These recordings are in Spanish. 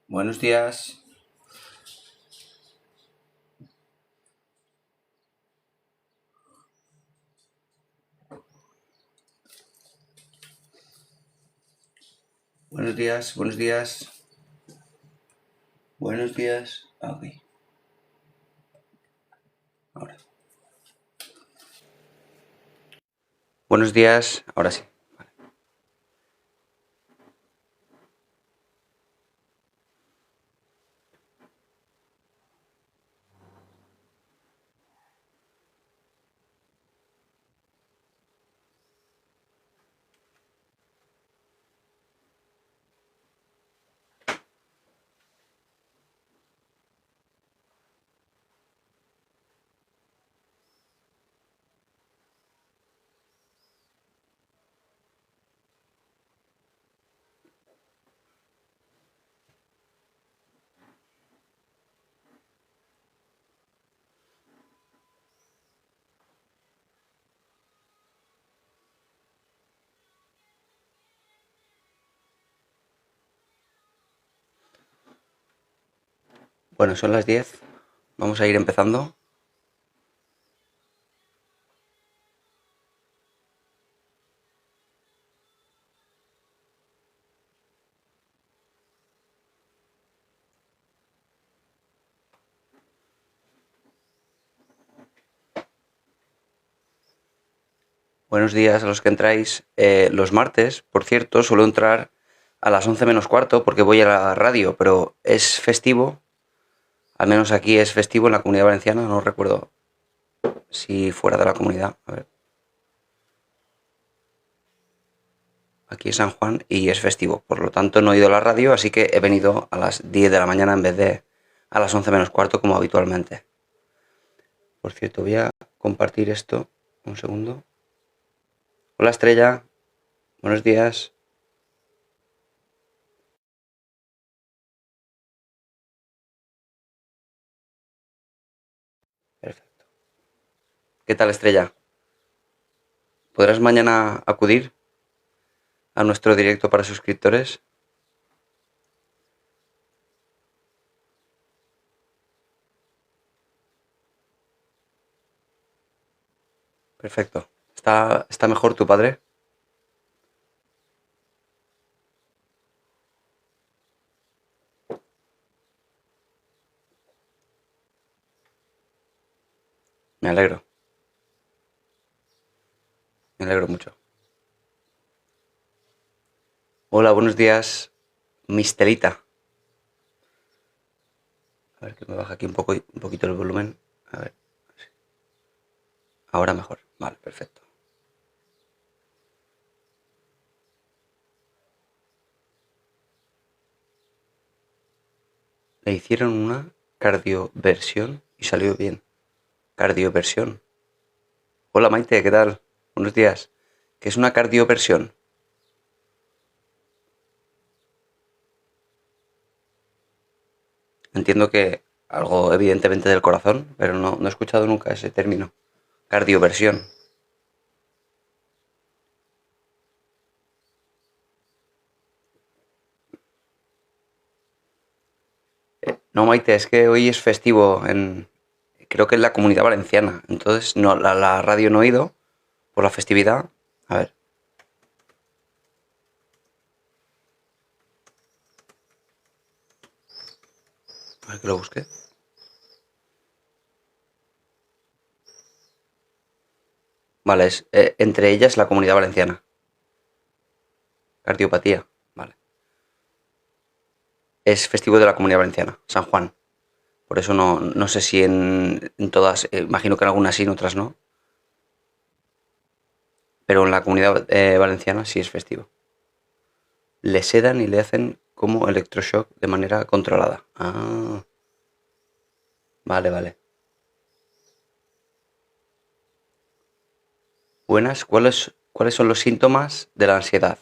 Buenos días. Buenos días, buenos días. Buenos días. Ok. Ahora. Buenos días. Ahora sí. Vale. Bueno, son las 10. Vamos a ir empezando. Buenos días a los que entráis. Los martes, por cierto, suelo entrar a las 11 menos cuarto porque voy a la radio, pero es festivo. Al menos aquí es festivo en la Comunidad Valenciana. No recuerdo si fuera de la comunidad. A ver. Aquí es San Juan y es festivo. Por lo tanto, no he ido a la radio, así que he venido a las 10 de la mañana en vez de a las 11 menos cuarto como habitualmente. Por cierto, voy a compartir esto. Un segundo. Hola Estrella. Buenos días. Perfecto. ¿Qué tal Estrella? ¿Podrás mañana acudir a nuestro directo para suscriptores? Perfecto. ¿Está mejor tu padre? Me alegro. Me alegro mucho. Hola, buenos días, Mistelita. A ver que me baja aquí un poquito el volumen. A ver. Ahora mejor. Vale, perfecto. Le hicieron una cardioversión y salió bien. Cardioversión. Hola Maite, ¿qué tal? Buenos días. ¿Qué es una cardioversión? Entiendo que algo evidentemente del corazón, pero no he escuchado nunca ese término. Cardioversión. No, Maite, es que hoy es festivo creo que en la Comunidad Valenciana. Entonces, no, la radio no he ido por la festividad. A ver. A ver que lo busque. Vale, es entre ellas la Comunidad Valenciana. Cardiopatía. Vale. Es festivo de la Comunidad Valenciana, San Juan. Por eso no sé si en todas, imagino que en algunas sí, en otras no. Pero en la Comunidad Valenciana sí es festivo. Le sedan y le hacen como electroshock de manera controlada. Ah, vale, vale. Buenas, ¿cuáles son los síntomas de la ansiedad?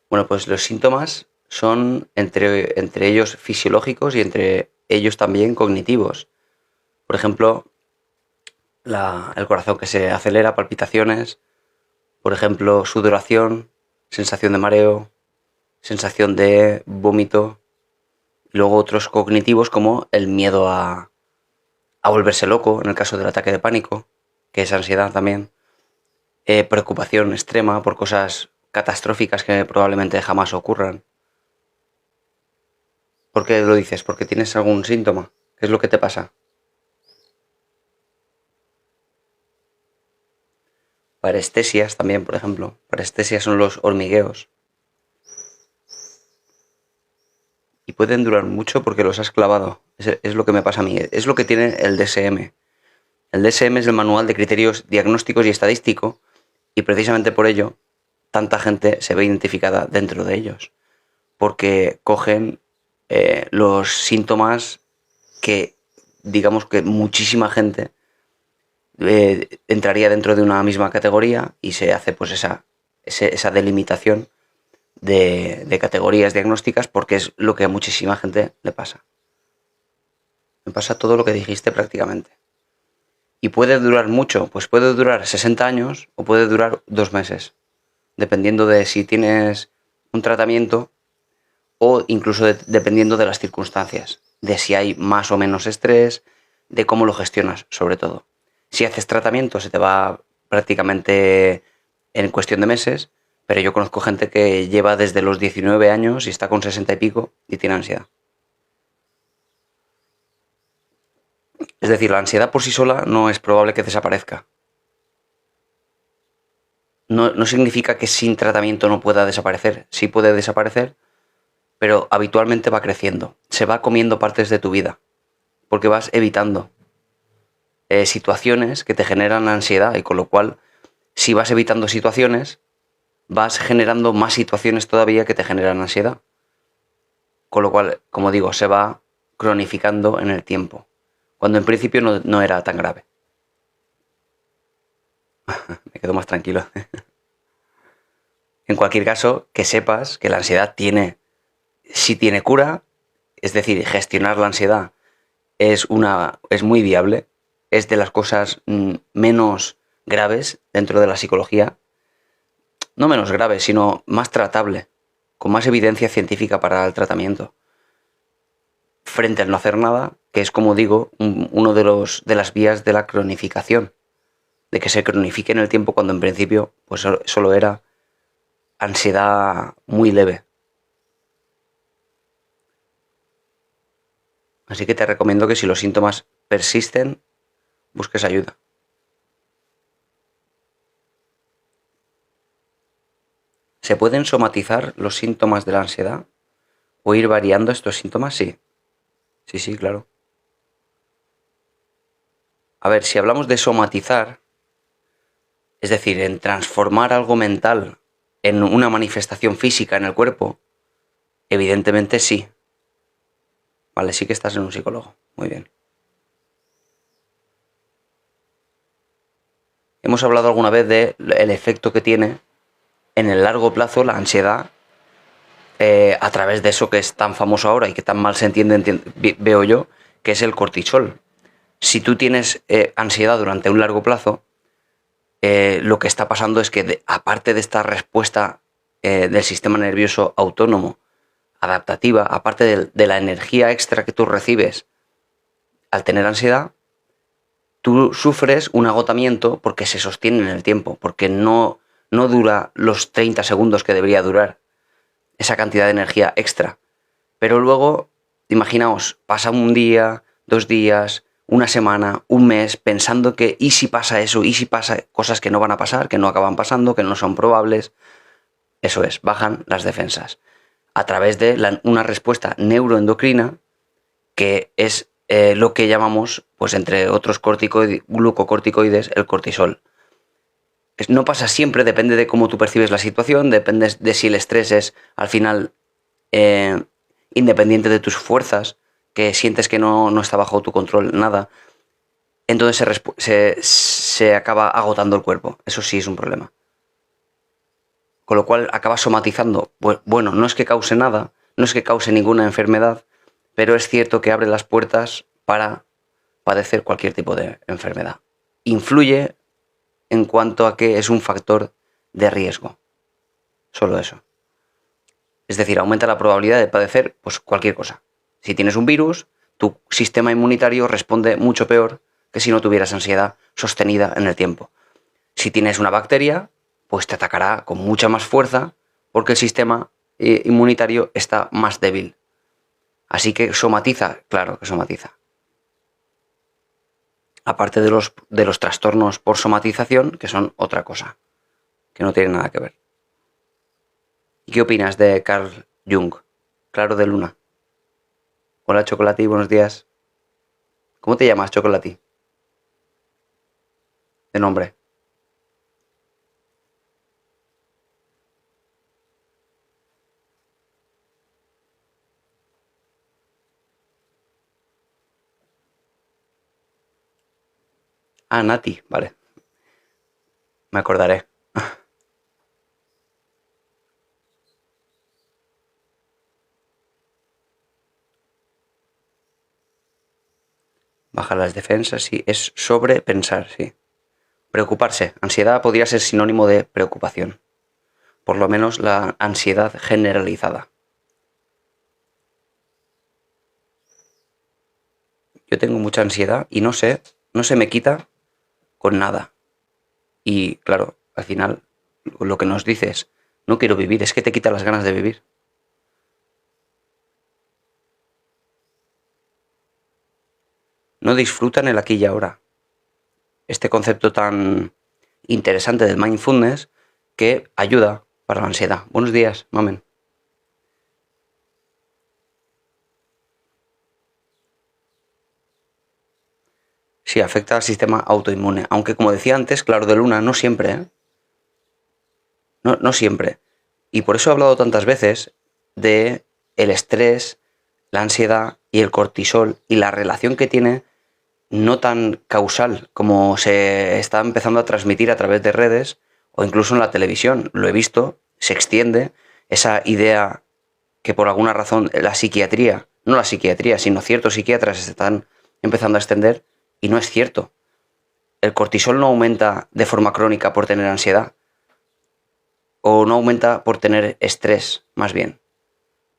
Bueno, pues los síntomas son entre ellos fisiológicos y entre ellos también cognitivos. Por ejemplo, el corazón que se acelera, palpitaciones, por ejemplo, sudoración, sensación de mareo, sensación de vómito, Y luego otros cognitivos como el miedo a volverse loco, en el caso del ataque de pánico, que es ansiedad también, preocupación extrema por cosas catastróficas que probablemente jamás ocurran. ¿Por qué lo dices? ¿Porque tienes algún síntoma? ¿Qué es lo que te pasa? Parestesias también, por ejemplo. Parestesias son los hormigueos. Y pueden durar mucho porque los has clavado. Es lo que me pasa a mí. Es lo que tiene el DSM. El DSM es el Manual de Criterios Diagnósticos y Estadístico, y precisamente por ello tanta gente se ve identificada dentro de ellos, porque cogen los síntomas que digamos que muchísima gente entraría dentro de una misma categoría, y se hace pues esa delimitación de categorías diagnósticas, porque es lo que a muchísima gente le pasa. Me pasa todo lo que dijiste prácticamente. ¿Y puede durar mucho? Pues puede durar 60 años o puede durar 2 meses, dependiendo de si tienes un tratamiento o incluso dependiendo de las circunstancias, de si hay más o menos estrés, de cómo lo gestionas sobre todo. Si haces tratamiento se te va prácticamente en cuestión de meses, pero yo conozco gente que lleva desde los 19 años y está con 60 y pico y tiene ansiedad. Es decir, la ansiedad por sí sola no es probable que desaparezca. No significa que sin tratamiento no pueda desaparecer. Sí puede desaparecer, pero habitualmente va creciendo. Se va comiendo partes de tu vida, porque vas evitando situaciones que te generan ansiedad, y con lo cual, si vas evitando situaciones, vas generando más situaciones todavía que te generan ansiedad. Con lo cual, como digo, se va cronificando en el tiempo, cuando en principio no era tan grave. Me quedo más tranquilo. En cualquier caso, que sepas que la ansiedad sí tiene cura, es decir, gestionar la ansiedad es muy viable, es de las cosas menos graves dentro de la psicología, no menos grave, sino más tratable, con más evidencia científica para el tratamiento, frente al no hacer nada, que es, como digo, uno de las vías de la cronificación, de que se cronifique en el tiempo cuando en principio pues solo era ansiedad muy leve. Así que te recomiendo que si los síntomas persisten, busques ayuda. ¿Se pueden somatizar los síntomas de la ansiedad? ¿O ir variando estos síntomas? Sí. Sí, claro. A ver, si hablamos de somatizar, es decir, en transformar algo mental en una manifestación física en el cuerpo, evidentemente sí. Vale, sí que estás en un psicólogo. Muy bien. Hemos hablado alguna vez del efecto que tiene en el largo plazo la ansiedad, a través de eso que es tan famoso ahora y que tan mal se entiende, veo yo, que es el cortisol. Si tú tienes ansiedad durante un largo plazo, lo que está pasando es que aparte de esta respuesta del sistema nervioso autónomo, adaptativa, aparte de la energía extra que tú recibes al tener ansiedad, tú sufres un agotamiento porque se sostiene en el tiempo, porque no dura los 30 segundos que debería durar esa cantidad de energía extra. Pero luego, imaginaos, pasa un día, 2 días, una semana, un mes, pensando que ¿y si pasa eso? ¿Y si pasa cosas que no van a pasar, que no acaban pasando, que no son probables? Eso es, bajan las defensas a través de una respuesta neuroendocrina, que es lo que llamamos, pues entre otros glucocorticoides, el cortisol. No pasa siempre, depende de cómo tú percibes la situación, depende de si el estrés es al final independiente de tus fuerzas, que sientes que no está bajo tu control nada, entonces se acaba agotando el cuerpo. Eso sí es un problema. Con lo cual acaba somatizando. Bueno, no es que cause nada, no es que cause ninguna enfermedad, pero es cierto que abre las puertas para padecer cualquier tipo de enfermedad. Influye en cuanto a que es un factor de riesgo. Solo eso. Es decir, aumenta la probabilidad de padecer pues cualquier cosa. Si tienes un virus, tu sistema inmunitario responde mucho peor que si no tuvieras ansiedad sostenida en el tiempo. Si tienes una bacteria, pues te atacará con mucha más fuerza porque el sistema inmunitario está más débil. Así que somatiza, claro que somatiza. Aparte de los trastornos por somatización, que son otra cosa, que no tienen nada que ver. ¿Y qué opinas de Carl Jung? Claro de Luna. Hola Chocolati, buenos días. ¿Cómo te llamas, Chocolati? De nombre. Ah, Nati, vale. Me acordaré. Bajar las defensas, sí. Es sobrepensar, sí. Preocuparse. Ansiedad podría ser sinónimo de preocupación. Por lo menos la ansiedad generalizada. Yo tengo mucha ansiedad y no se me quita con nada. Y claro, al final lo que nos dices, no quiero vivir, es que te quita las ganas de vivir. No disfrutan el aquí y ahora. Este concepto tan interesante del mindfulness que ayuda para la ansiedad. Buenos días, mamen. Sí, afecta al sistema autoinmune. Aunque como decía antes, claro de luna, no siempre, ¿eh? No siempre. Y por eso he hablado tantas veces de el estrés, la ansiedad y el cortisol y la relación que tiene no tan causal como se está empezando a transmitir a través de redes o incluso en la televisión. Lo he visto, se extiende esa idea que por alguna razón la psiquiatría, no la psiquiatría, sino ciertos psiquiatras se están empezando a extender y no es cierto. El cortisol no aumenta de forma crónica por tener ansiedad o no aumenta por tener estrés, más bien.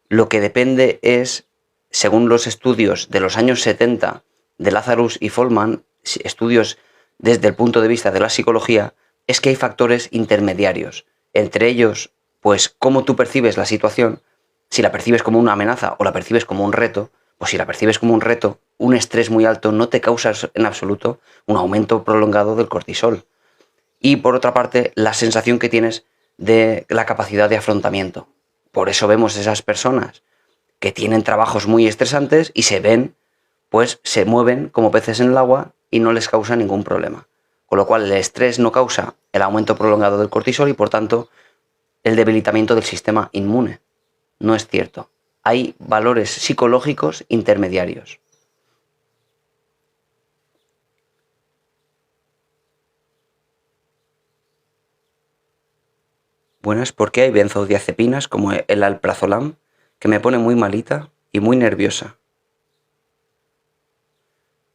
Lo que depende es, según los estudios de los años 70 de Lazarus y Folman, estudios desde el punto de vista de la psicología, es que hay factores intermediarios. Entre ellos, pues cómo tú percibes la situación, si la percibes como una amenaza o la percibes como un reto, pues si la percibes como un reto, un estrés muy alto no te causa en absoluto un aumento prolongado del cortisol. Y por otra parte, la sensación que tienes de la capacidad de afrontamiento. Por eso vemos esas personas que tienen trabajos muy estresantes y se ven, pues se mueven como peces en el agua y no les causa ningún problema. Con lo cual el estrés no causa el aumento prolongado del cortisol y por tanto el debilitamiento del sistema inmune. No es cierto. Hay valores psicológicos intermediarios. Buenas, porque hay benzodiazepinas como el alprazolam que me pone muy malita y muy nerviosa.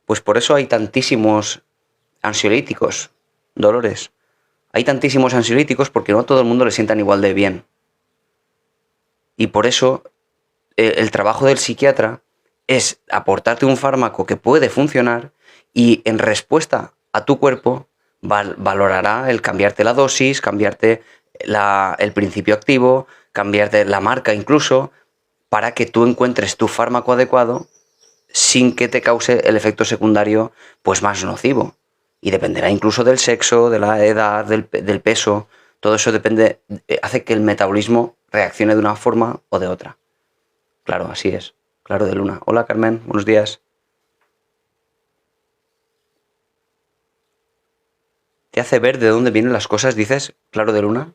Pues por eso hay tantísimos ansiolíticos, Dolores. Hay tantísimos ansiolíticos porque no a todo el mundo le sientan igual de bien. Y por eso el trabajo del psiquiatra es aportarte un fármaco que puede funcionar y en respuesta a tu cuerpo valorará el cambiarte la dosis, cambiarte el principio activo, cambiarte la marca incluso, para que tú encuentres tu fármaco adecuado sin que te cause el efecto secundario pues más nocivo. Y dependerá incluso del sexo, de la edad, del peso. Todo eso depende, hace que el metabolismo reaccione de una forma o de otra. Claro, así es. Claro de luna. Hola Carmen, buenos días. ¿Te hace ver de dónde vienen las cosas, dices? Claro de luna.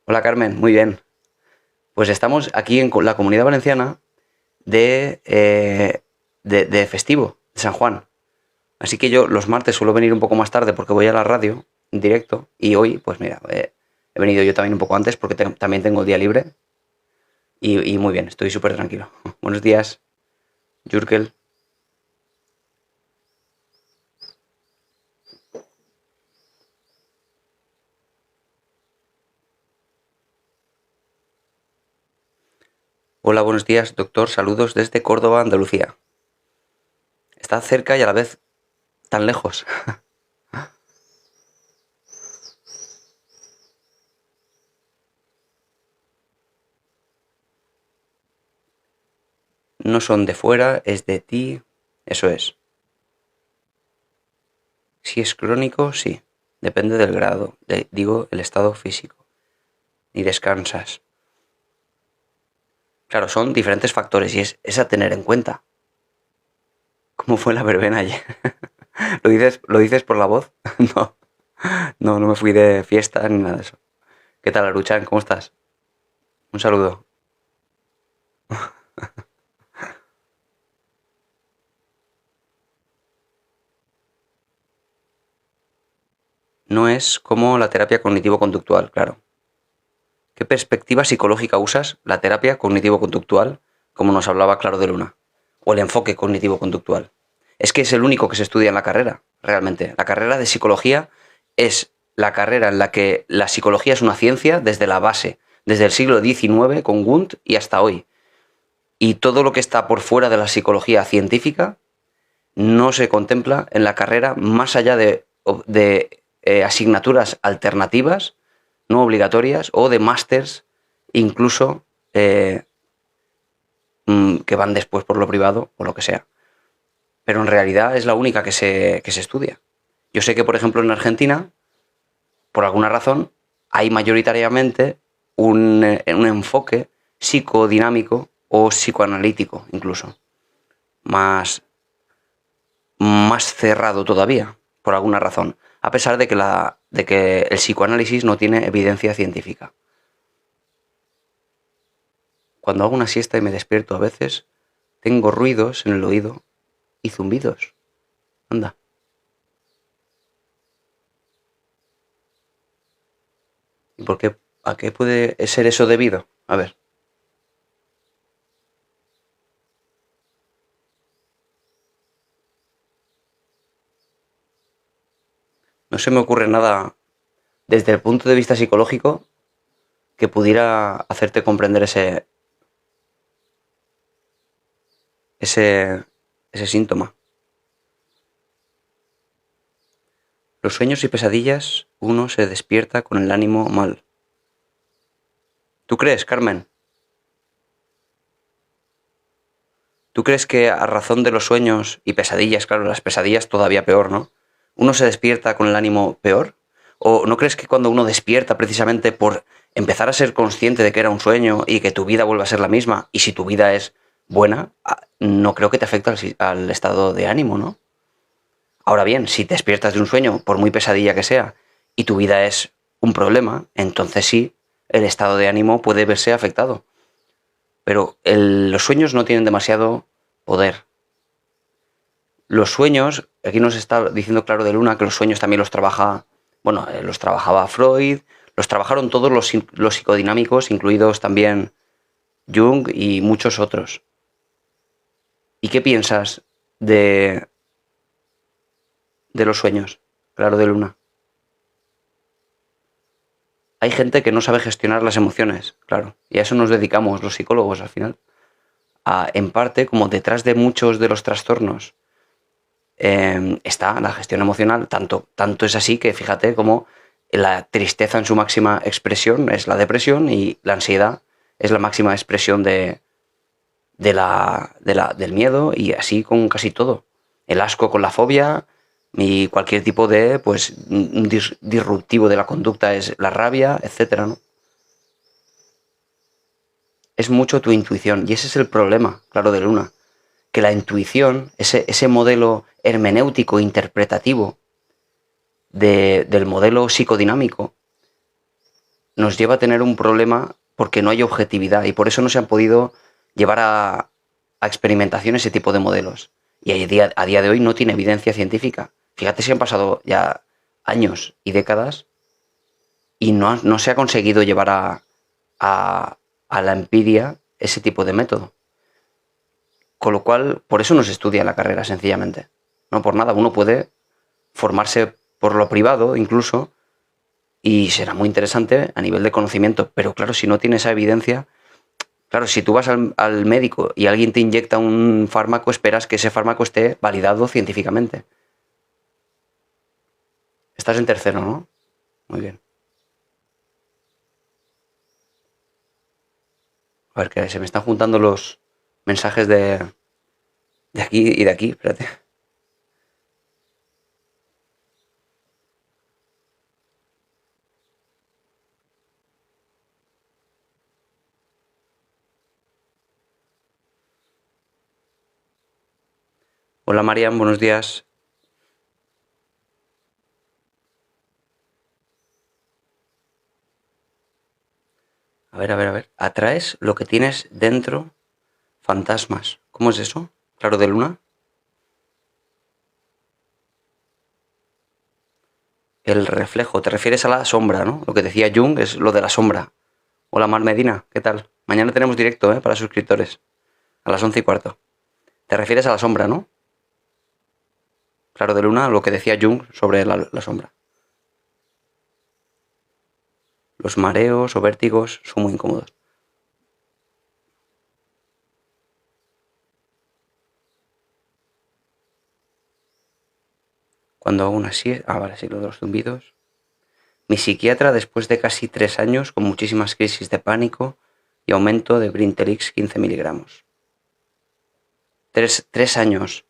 Hola Carmen, muy bien. Pues estamos aquí en la Comunidad Valenciana de festivo, de San Juan. Así que yo los martes suelo venir un poco más tarde porque voy a la radio en directo y hoy, pues mira, he venido yo también un poco antes porque también tengo día libre y muy bien, estoy súper tranquilo. Buenos días, Jurkel. Hola, buenos días, doctor. Saludos desde Córdoba, Andalucía. Está cerca y a la vez tan lejos. No son de fuera, es de ti. Eso es. Si es crónico, sí. Depende del grado. Digo, el estado físico. Ni descansas. Claro, son diferentes factores y es a tener en cuenta. ¿Cómo fue la verbena ayer? ¿Lo dices por la voz? No, no me fui de fiesta ni nada de eso. ¿Qué tal, Aruchan? ¿Cómo estás? Un saludo. No es como la terapia cognitivo-conductual, claro. ¿Qué perspectiva psicológica usas? ¿La terapia cognitivo-conductual, como nos hablaba Claro de Luna? ¿O el enfoque cognitivo-conductual? Es que es el único que se estudia en la carrera, realmente. La carrera de psicología es la carrera en la que la psicología es una ciencia desde la base, desde el siglo XIX con Wundt y hasta hoy. Y todo lo que está por fuera de la psicología científica no se contempla en la carrera más allá de asignaturas alternativas, no obligatorias, o de másters incluso que van después por lo privado o lo que sea. Pero en realidad es la única que se estudia. Yo sé que, por ejemplo, en Argentina, por alguna razón, hay mayoritariamente un enfoque psicodinámico o psicoanalítico incluso, más, más cerrado todavía, por alguna razón, a pesar de que el psicoanálisis no tiene evidencia científica. Cuando hago una siesta y me despierto a veces, tengo ruidos en el oído y zumbidos. Anda. ¿Y por qué? ¿A qué puede ser eso debido? A ver. No se me ocurre nada desde el punto de vista psicológico que pudiera hacerte comprender ese, ese síntoma. Los sueños y pesadillas, uno se despierta con el ánimo mal. ¿Tú crees, Carmen? ¿Tú crees que a razón de los sueños y pesadillas, claro, las pesadillas todavía peor, ¿no? ¿Uno se despierta con el ánimo peor? ¿O no crees que cuando uno despierta precisamente por empezar a ser consciente de que era un sueño y que tu vida vuelve a ser la misma, y si tu vida es buena, no creo que te afecte al estado de ánimo, ¿no? Ahora bien, si te despiertas de un sueño, por muy pesadilla que sea, y tu vida es un problema, entonces sí, el estado de ánimo puede verse afectado. Pero los sueños no tienen demasiado poder. Los sueños, aquí nos está diciendo Claro de Luna que los sueños también los trabaja, bueno, los trabajaba Freud, los trabajaron todos los psicodinámicos, incluidos también Jung y muchos otros. ¿Y qué piensas de, de los sueños, Claro de Luna? Hay gente que no sabe gestionar las emociones, claro, y a eso nos dedicamos los psicólogos al final. En parte, como detrás de muchos de los trastornos está la gestión emocional, tanto es así que fíjate cómo la tristeza en su máxima expresión es la depresión y la ansiedad es la máxima expresión del miedo, y así con casi todo. El asco con la fobia y cualquier tipo de pues disruptivo de la conducta es la rabia, etcétera, ¿no? Es mucho tu intuición y ese es el problema, Claro de Luna, que la intuición, ese modelo hermenéutico interpretativo del modelo psicodinámico, nos lleva a tener un problema porque no hay objetividad y por eso no se han podido llevar a experimentación ese tipo de modelos. Y a día de hoy no tiene evidencia científica. Fíjate si han pasado ya años y décadas y no se ha conseguido llevar a la empiria ese tipo de método. Con lo cual, por eso no se estudia la carrera, sencillamente. No por nada, uno puede formarse por lo privado incluso y será muy interesante a nivel de conocimiento, pero claro, si no tiene esa evidencia, Claro, si tú vas al médico y alguien te inyecta un fármaco, esperas que ese fármaco esté validado científicamente. Estás en tercero, ¿no? Muy bien. A ver, que se me están juntando los mensajes de aquí y de aquí. Espérate. Hola Marian, buenos días. A ver, a ver, a ver. Atraes lo que tienes dentro, fantasmas. ¿Cómo es eso? Claro de luna. El reflejo. Te refieres a la sombra, ¿no? Lo que decía Jung es lo de la sombra. Hola Mar Medina, ¿qué tal? Mañana tenemos directo, ¿eh? Para suscriptores. A las 11:15. Te refieres a la sombra, ¿no? Claro de luna, lo que decía Jung sobre la sombra. Los mareos o vértigos son muy incómodos. Cuando aún así... Ah, vale, sí, lo de los zumbidos. Mi psiquiatra, después de casi 3 años, con muchísimas crisis de pánico y aumento de Brintelix 15 miligramos. 3 años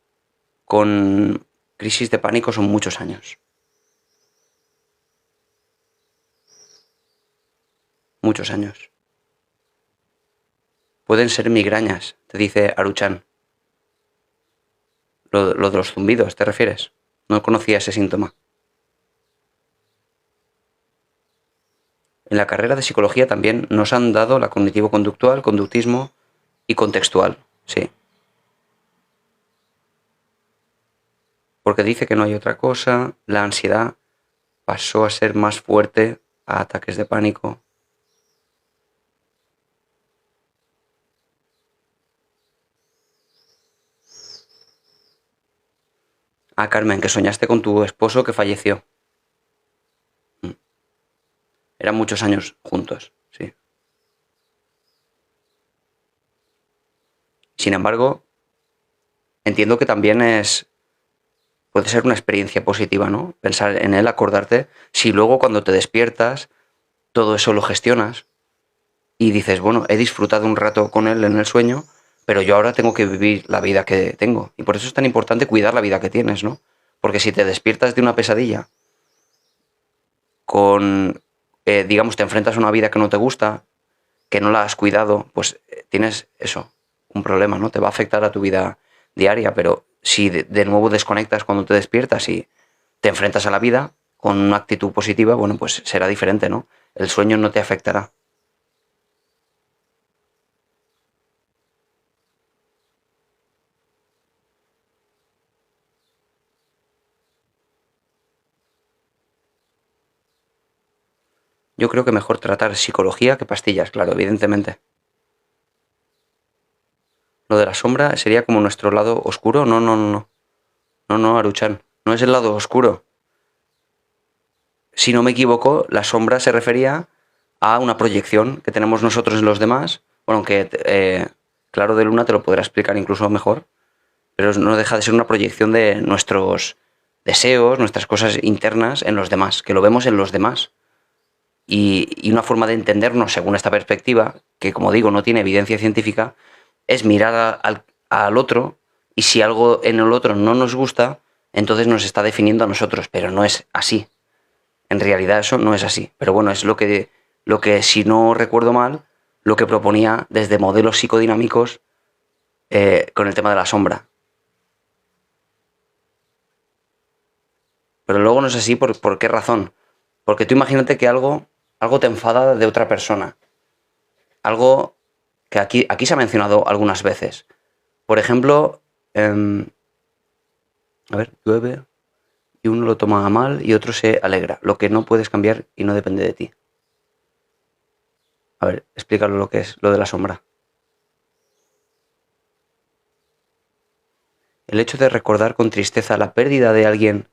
con crisis de pánico son muchos años. Muchos años. Pueden ser migrañas, te dice Aruchan. Lo de los zumbidos, ¿te refieres? No conocía ese síntoma. En la carrera de psicología también nos han dado la cognitivo-conductual, conductismo y contextual, sí. Porque dice que no hay otra cosa, la ansiedad pasó a ser más fuerte a ataques de pánico. Ah, Carmen, que soñaste con tu esposo que falleció. Eran muchos años juntos, sí. Sin embargo, entiendo que también puede ser una experiencia positiva, ¿no? Pensar en él, acordarte, si luego cuando te despiertas, todo eso lo gestionas y dices, bueno, he disfrutado un rato con él en el sueño, pero yo ahora tengo que vivir la vida que tengo. Y por eso es tan importante cuidar la vida que tienes, ¿no? Porque si te despiertas de una pesadilla con, digamos, te enfrentas a una vida que no te gusta, que no la has cuidado, pues tienes eso, un problema, ¿no? Te va a afectar a tu vida diaria, pero si de nuevo desconectas cuando te despiertas y te enfrentas a la vida con una actitud positiva, bueno, pues será diferente, ¿no? El sueño no te afectará. Yo creo que mejor tratar psicología que pastillas, claro, evidentemente. Lo de la sombra sería como nuestro lado oscuro. No, no, no, no. No, no, Aruchan. No es el lado oscuro. Si no me equivoco, la sombra se refería a una proyección que tenemos nosotros en los demás. Bueno, aunque Claro de Luna te lo podrá explicar incluso mejor, pero no deja de ser una proyección de nuestros deseos, nuestras cosas internas en los demás, que lo vemos en los demás. Y una forma de entendernos según esta perspectiva, que como digo no tiene evidencia científica, es mirar al otro y si algo en el otro no nos gusta, entonces nos está definiendo a nosotros, pero no es así. En realidad eso no es así. Pero bueno, es lo que si no recuerdo mal, lo que proponía desde modelos psicodinámicos con el tema de la sombra. Pero luego no es así, ¿por qué razón? Porque tú imagínate que algo te enfada de otra persona. Algo que aquí se ha mencionado algunas veces. Por ejemplo, a ver, llueve y uno lo toma a mal y otro se alegra. Lo que no puedes cambiar y no depende de ti. A ver, explícalo lo que es lo de la sombra. El hecho de recordar con tristeza la pérdida de alguien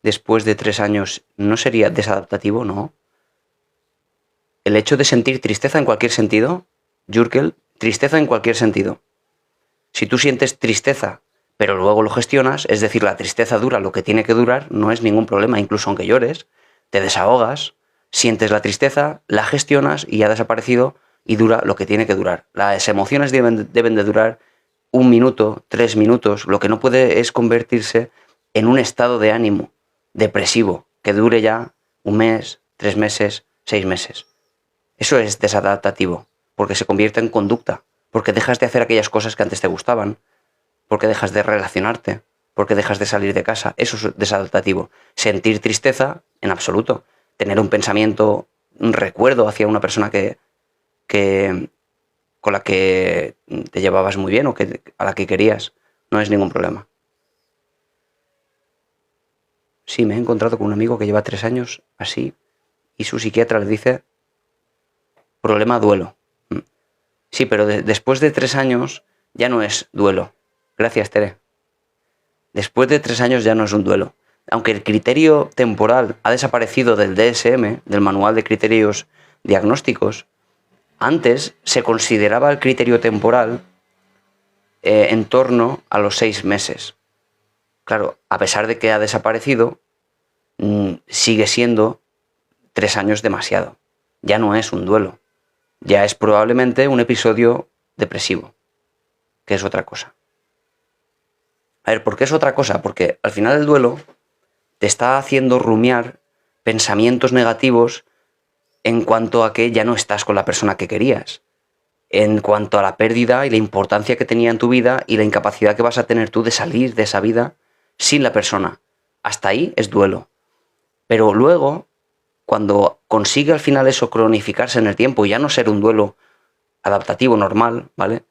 después de 3 años no sería desadaptativo, ¿no? El hecho de sentir tristeza en cualquier sentido, Jurkel, Tristeza en cualquier sentido. Si tú sientes tristeza, pero luego lo gestionas, es decir, la tristeza dura lo que tiene que durar, no es ningún problema, incluso aunque llores, te desahogas, sientes la tristeza, la gestionas y ha desaparecido y dura lo que tiene que durar. Las emociones deben de durar 1 minuto, 3 minutos, lo que no puede es convertirse en un estado de ánimo depresivo que dure ya 1 mes, 3 meses, 6 meses. Eso es desadaptativo, porque se convierte en conducta, porque dejas de hacer aquellas cosas que antes te gustaban, porque dejas de relacionarte, porque dejas de salir de casa. Eso es desadaptativo. Sentir tristeza, en absoluto. Tener un pensamiento, un recuerdo hacia una persona con la que te llevabas muy bien o a la que querías, no es ningún problema. Sí, me he encontrado con un amigo que lleva 3 años así y su psiquiatra le dice problema duelo. Sí, pero después de 3 años ya no es duelo. Gracias, Tere. Después de 3 años ya no es un duelo. Aunque el criterio temporal ha desaparecido del DSM, del Manual de Criterios Diagnósticos, antes se consideraba el criterio temporal en torno a los 6 meses. Claro, a pesar de que ha desaparecido, sigue siendo 3 años demasiado. Ya no es un duelo. Ya es probablemente un episodio depresivo, que es otra cosa. A ver, ¿por qué es otra cosa? Porque al final el duelo te está haciendo rumiar pensamientos negativos en cuanto a que ya no estás con la persona que querías, en cuanto a la pérdida y la importancia que tenía en tu vida y la incapacidad que vas a tener tú de salir de esa vida sin la persona. Hasta ahí es duelo. Pero luego, cuando consigue al final eso cronificarse en el tiempo y ya no ser un duelo adaptativo normal, ¿vale?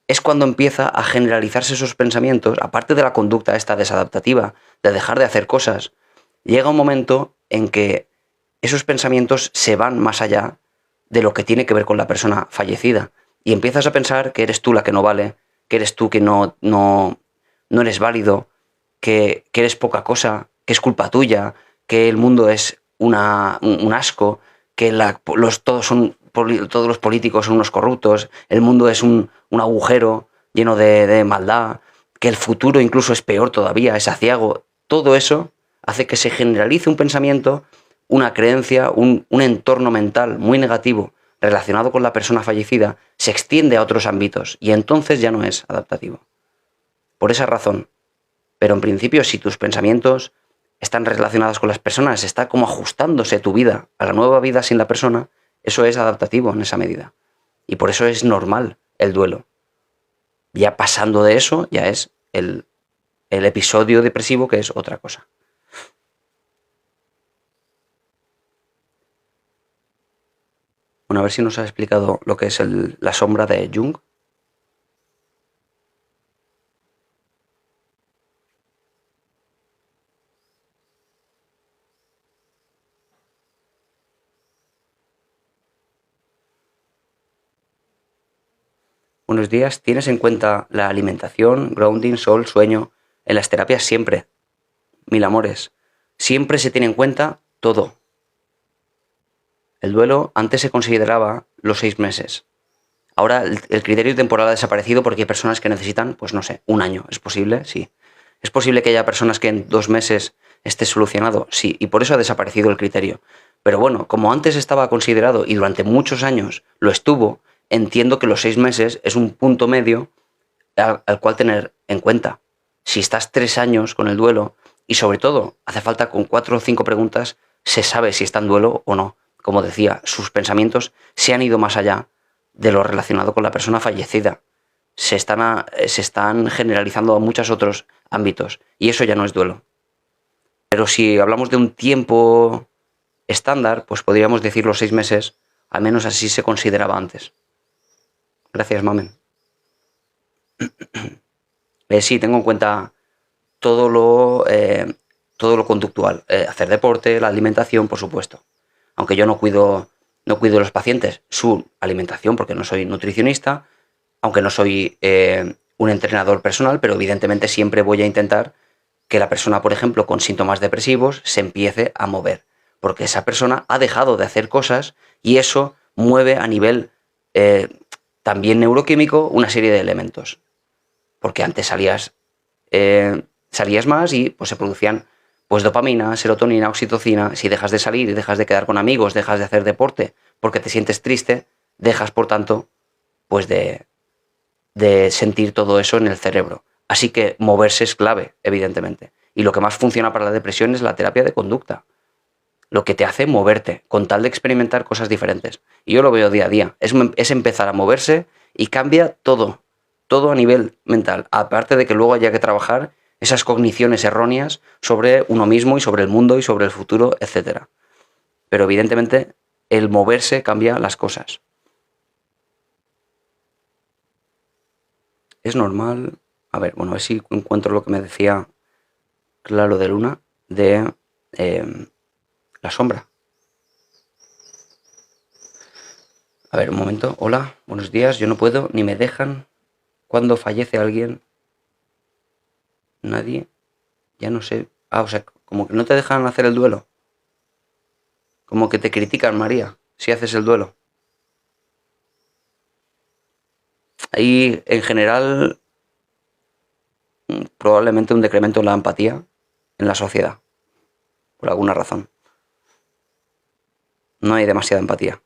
Es cuando empieza a generalizarse esos pensamientos, aparte de la conducta esta desadaptativa, de dejar de hacer cosas. Llega un momento en que esos pensamientos se van más allá de lo que tiene que ver con la persona fallecida. Y empiezas a pensar que eres tú la que no vale, que eres tú que no eres válido, que eres poca cosa, que es culpa tuya, que el mundo es un asco, que todos los políticos son unos corruptos, el mundo es un agujero lleno de maldad, que el futuro incluso es peor todavía, es aciago. Todo eso hace que se generalice un pensamiento, una creencia, un entorno mental muy negativo relacionado con la persona fallecida, se extiende a otros ámbitos y entonces ya no es adaptativo. Por esa razón. Pero en principio, si tus pensamientos están relacionados con las personas, está como ajustándose tu vida a la nueva vida sin la persona, eso es adaptativo en esa medida. Y por eso es normal el duelo. Ya pasando de eso, ya es el episodio depresivo, que es otra cosa. Bueno, a ver si nos ha explicado lo que es la sombra de Jung. Buenos días. ¿Tienes en cuenta la alimentación, grounding, sol, sueño? En las terapias siempre. Mil amores. Siempre se tiene en cuenta todo. El duelo antes se consideraba los 6 meses. Ahora el criterio temporal ha desaparecido porque hay personas que necesitan, pues no sé, 1 año. ¿Es posible? Sí. ¿Es posible que haya personas que en 2 meses esté solucionado? Sí. Y por eso ha desaparecido el criterio. Pero bueno, como antes estaba considerado y durante muchos años lo estuvo, entiendo que los 6 meses es un punto medio al cual tener en cuenta. Si estás 3 años con el duelo, y sobre todo hace falta con 4 o 5 preguntas, se sabe si está en duelo o no. Como decía, sus pensamientos se han ido más allá de lo relacionado con la persona fallecida. Se están generalizando a muchos otros ámbitos, y eso ya no es duelo. Pero si hablamos de un tiempo estándar, pues podríamos decir los 6 meses, al menos así se consideraba antes. Gracias, Mamen. Sí, tengo en cuenta todo lo conductual. Hacer deporte, la alimentación, por supuesto. Aunque yo no cuido de los pacientes su alimentación porque no soy nutricionista, aunque no soy un entrenador personal, pero evidentemente siempre voy a intentar que la persona, por ejemplo, con síntomas depresivos, se empiece a mover. Porque esa persona ha dejado de hacer cosas y eso mueve a nivel también neuroquímico, una serie de elementos. Porque antes salías más y pues se producían pues dopamina, serotonina, oxitocina. Si dejas de salir y dejas de quedar con amigos, dejas de hacer deporte porque te sientes triste, dejas por tanto pues de sentir todo eso en el cerebro. Así que moverse es clave, evidentemente. Y lo que más funciona para la depresión es la terapia de conducta. Lo que te hace moverte, con tal de experimentar cosas diferentes. Y yo lo veo día a día. Es empezar a moverse y cambia todo. Todo a nivel mental. Aparte de que luego haya que trabajar esas cogniciones erróneas sobre uno mismo y sobre el mundo y sobre el futuro, etc. Pero evidentemente el moverse cambia las cosas. Es normal. A ver, bueno, a ver si encuentro lo que me decía Claro de Luna de la sombra. A ver, un momento. Hola, buenos días. Yo no puedo, ni me dejan. Cuando fallece alguien, nadie, ya no sé. Ah, o sea, como que no te dejan hacer el duelo. Como que te critican, María, si haces el duelo. Hay, en general, probablemente un decremento en la empatía en la sociedad, por alguna razón. No hay demasiada empatía.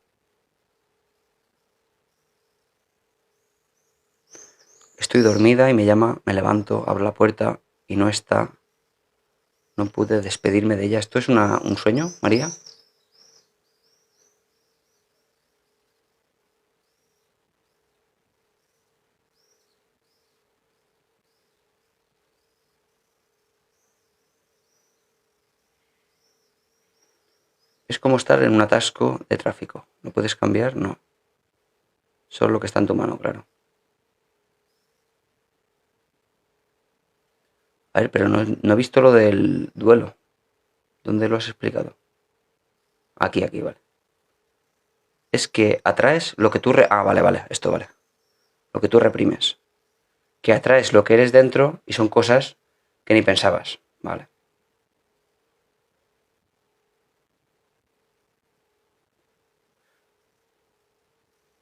Estoy dormida y me llama, me levanto, abro la puerta y no está. No pude despedirme de ella. ¿Esto es un sueño, María? Es como estar en un atasco de tráfico. ¿No puedes cambiar? No. Solo lo que está en tu mano, claro. A ver, pero no he visto lo del duelo. ¿Dónde lo has explicado? Aquí, vale. Es que atraes lo que tú... vale, esto vale. Lo que tú reprimes. Que atraes lo que eres dentro y son cosas que ni pensabas. Vale.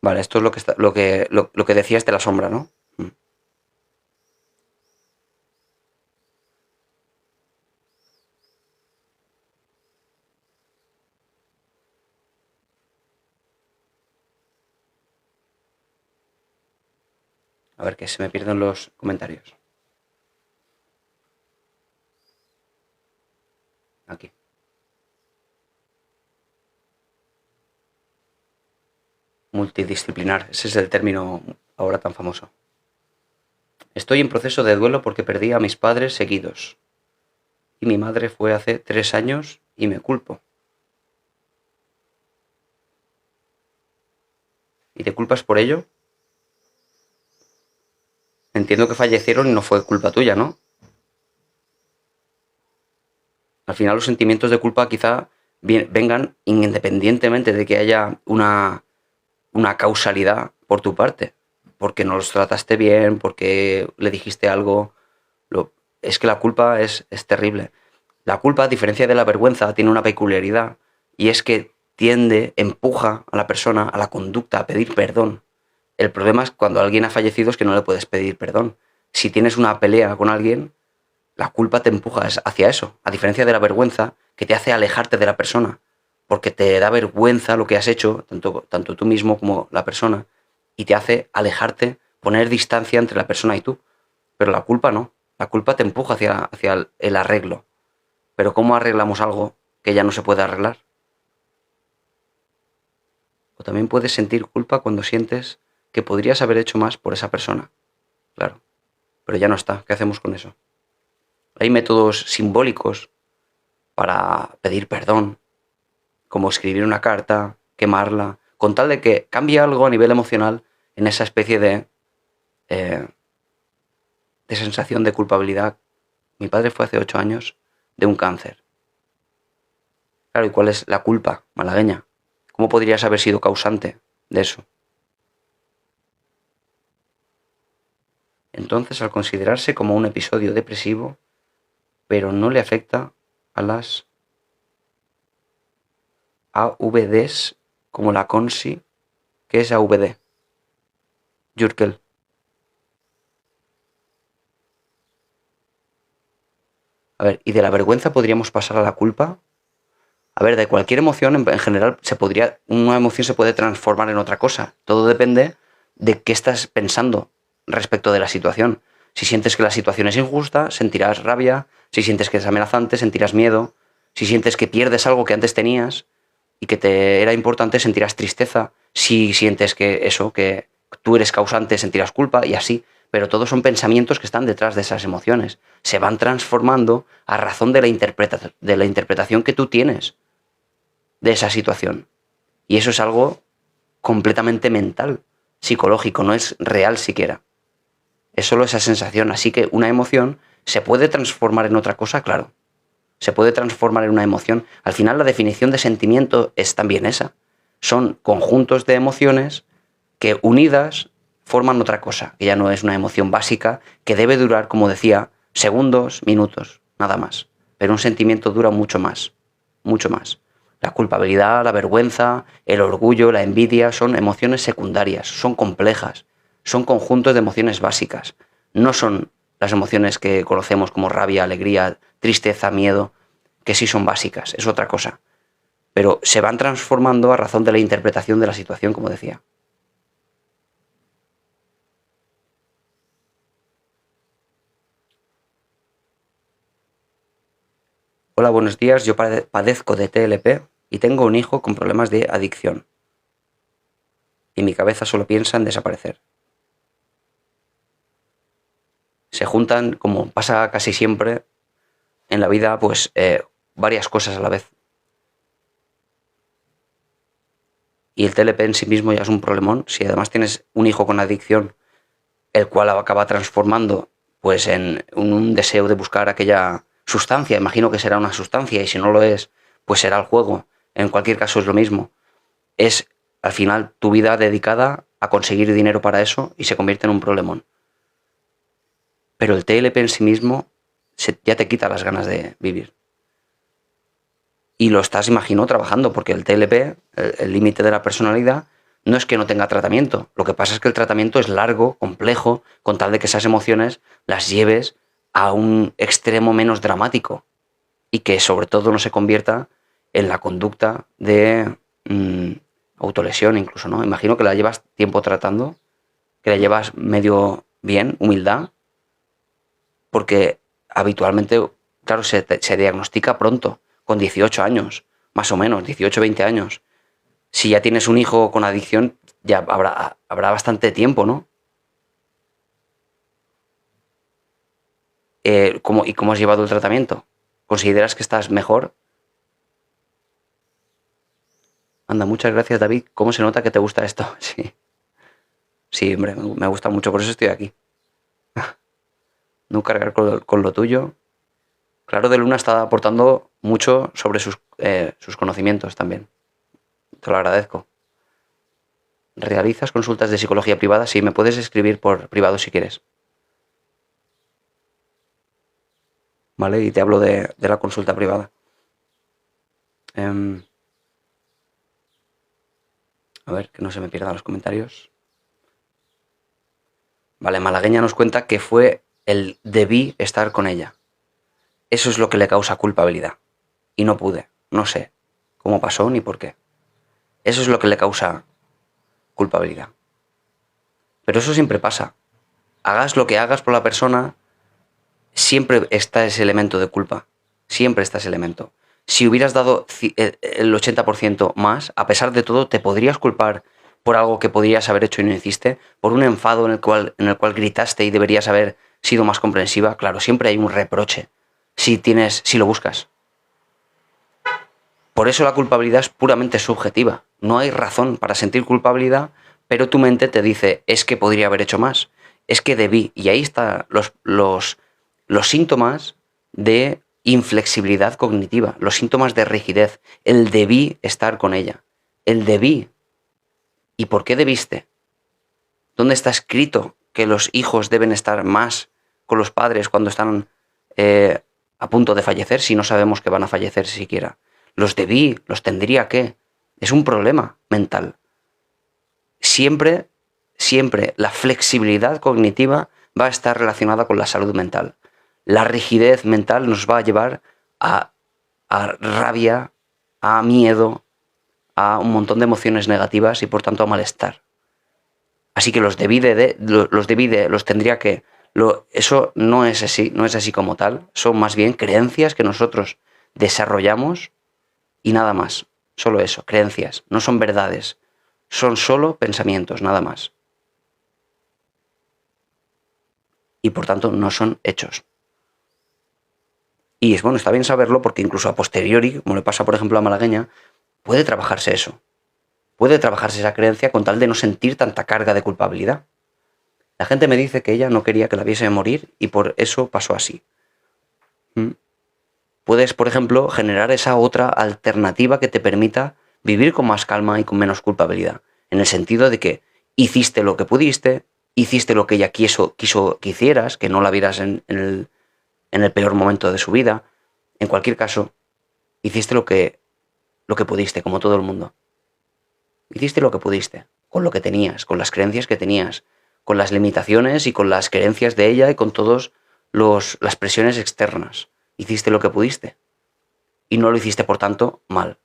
Vale, esto es lo que, lo que decías de la sombra, ¿no? Mm. A ver, que se me pierden los comentarios. Aquí. Multidisciplinar. Ese es el término ahora tan famoso. Estoy en proceso de duelo porque perdí a mis padres seguidos. Y mi madre fue hace 3 años y me culpo. ¿Y te culpas por ello? Entiendo que fallecieron y no fue culpa tuya, ¿no? Al final los sentimientos de culpa quizá vengan independientemente de que haya una causalidad por tu parte. Porque no los trataste bien, porque le dijiste algo. Es que la culpa es terrible. La culpa, a diferencia de la vergüenza, tiene una peculiaridad y es que empuja a la persona a la conducta, a pedir perdón. El problema es cuando alguien ha fallecido es que no le puedes pedir perdón. Si tienes una pelea con alguien, la culpa te empuja hacia eso, a diferencia de la vergüenza que te hace alejarte de la persona, porque te da vergüenza lo que has hecho, tanto tú mismo como la persona, y te hace alejarte, poner distancia entre la persona y tú. Pero la culpa no, la culpa te empuja hacia el arreglo. Pero ¿cómo arreglamos algo que ya no se puede arreglar? O también puedes sentir culpa cuando sientes que podrías haber hecho más por esa persona. Claro, pero ya no está. ¿Qué hacemos con eso? Hay métodos simbólicos para pedir perdón, como escribir una carta, quemarla, con tal de que cambie algo a nivel emocional en esa especie eh, de sensación de culpabilidad. Mi padre fue hace 8 años de un cáncer. Claro, ¿y cuál es la culpa malagueña? ¿Cómo podrías haber sido causante de eso? Entonces, al considerarse como un episodio depresivo, pero no le afecta a las AVDs como la CONSI, que es AVD. Jurkel. A ver, ¿y de la vergüenza podríamos pasar a la culpa? A ver, de cualquier emoción en general una emoción se puede transformar en otra cosa. Todo depende de qué estás pensando respecto de la situación. Si sientes que la situación es injusta, sentirás rabia. Si sientes que es amenazante, sentirás miedo. Si sientes que pierdes algo que antes tenías y que te era importante, sentirás tristeza. Si sientes que tú eres causante, sentirás culpa y así. Pero todos son pensamientos que están detrás de esas emociones. Se van transformando a razón de la interpretación que tú tienes de esa situación. Y eso es algo completamente mental, psicológico, no es real siquiera. Es solo esa sensación. Así que una emoción se puede transformar en otra cosa, claro. Se puede transformar en una emoción. Al final la definición de sentimiento es también esa. Son conjuntos de emociones que unidas forman otra cosa, que ya no es una emoción básica, que debe durar, como decía, segundos, minutos, nada más. Pero un sentimiento dura mucho más, mucho más. La culpabilidad, la vergüenza, el orgullo, la envidia son emociones secundarias, son complejas, son conjuntos de emociones básicas. No son las emociones que conocemos como rabia, alegría, tristeza, miedo, que sí son básicas, es otra cosa. Pero se van transformando a razón de la interpretación de la situación, como decía. Hola, buenos días. Yo padezco de TLP y tengo un hijo con problemas de adicción. Y mi cabeza solo piensa en desaparecer. Se juntan, como pasa casi siempre en la vida, pues varias cosas a la vez. Y el TLP en sí mismo ya es un problemón. Si además tienes un hijo con adicción, el cual acaba transformando pues en un deseo de buscar aquella sustancia, imagino que será una sustancia, y si no lo es, pues será el juego. En cualquier caso es lo mismo. Es al final tu vida dedicada a conseguir dinero para eso y se convierte en un problemón. Pero el TLP en sí mismo ya te quita las ganas de vivir. Y lo estás, imagino, trabajando, porque el TLP, el límite de la personalidad, no es que no tenga tratamiento. Lo que pasa es que el tratamiento es largo, complejo, con tal de que esas emociones las lleves a un extremo menos dramático y que sobre todo no se convierta en la conducta de autolesión incluso, ¿no? Imagino que la llevas tiempo tratando, que la llevas medio bien, humildad, porque habitualmente, claro, se diagnostica pronto, con 18 años, más o menos, 18, 20 años. Si ya tienes un hijo con adicción, ya habrá bastante tiempo, ¿no? ¿Y cómo has llevado el tratamiento? ¿Consideras que estás mejor? Anda, muchas gracias, David. ¿Cómo se nota que te gusta esto? Sí. Sí, hombre, me gusta mucho, por eso estoy aquí. No cargar con lo tuyo. Claro, de Luna está aportando mucho sobre sus conocimientos también. Te lo agradezco. ¿Realizas consultas de psicología privada? Sí, me puedes escribir por privado si quieres. ¿Vale? Y te hablo de la consulta privada. A ver, que no se me pierdan los comentarios. Vale, Malagueña nos cuenta que fue el debí estar con ella. Eso es lo que le causa culpabilidad. Y no pude. No sé cómo pasó ni por qué. Eso es lo que le causa culpabilidad. Pero eso siempre pasa. Hagas lo que hagas por la persona, siempre está ese elemento de culpa. Siempre está ese elemento. Si hubieras dado el 80% más, a pesar de todo, te podrías culpar por algo que podrías haber hecho y no hiciste, por un enfado en el cual gritaste y deberías haber sido más comprensiva. Claro, siempre hay un reproche si lo buscas. Por eso la culpabilidad es puramente subjetiva. No hay razón para sentir culpabilidad, pero tu mente te dice, es que podría haber hecho más, es que debí. Y ahí están los síntomas de inflexibilidad cognitiva, los síntomas de rigidez. El debí estar con ella. El debí. ¿Y por qué debiste? ¿Dónde está escrito que los hijos deben estar más con los padres cuando están a punto de fallecer, si no sabemos que van a fallecer siquiera? Los debí, los tendría que. Es un problema mental. Siempre siempre la flexibilidad cognitiva va a estar relacionada con la salud mental. La rigidez mental nos va a llevar a rabia, a miedo, a un montón de emociones negativas y por tanto a malestar. Así que los tendría que... Eso no es así como tal, son más bien creencias que nosotros desarrollamos y nada más. Solo eso, creencias, no son verdades, son solo pensamientos, nada más. Y por tanto no son hechos. Y bueno, está bien saberlo porque incluso a posteriori, como le pasa por ejemplo a Malagueña, puede trabajarse eso. Puede trabajarse esa creencia con tal de no sentir tanta carga de culpabilidad. La gente me dice que ella no quería que la viese morir y por eso pasó así. Puedes, por ejemplo, generar esa otra alternativa que te permita vivir con más calma y con menos culpabilidad. En el sentido de que hiciste lo que pudiste, hiciste lo que ella quiso que hicieras, que no la vieras en el peor momento de su vida. En cualquier caso, hiciste lo que pudiste, como todo el mundo. Hiciste lo que pudiste, con lo que tenías, con las creencias que tenías, con las limitaciones y con las creencias de ella y con todas las presiones externas. Hiciste lo que pudiste. Y no lo hiciste, por tanto, mal.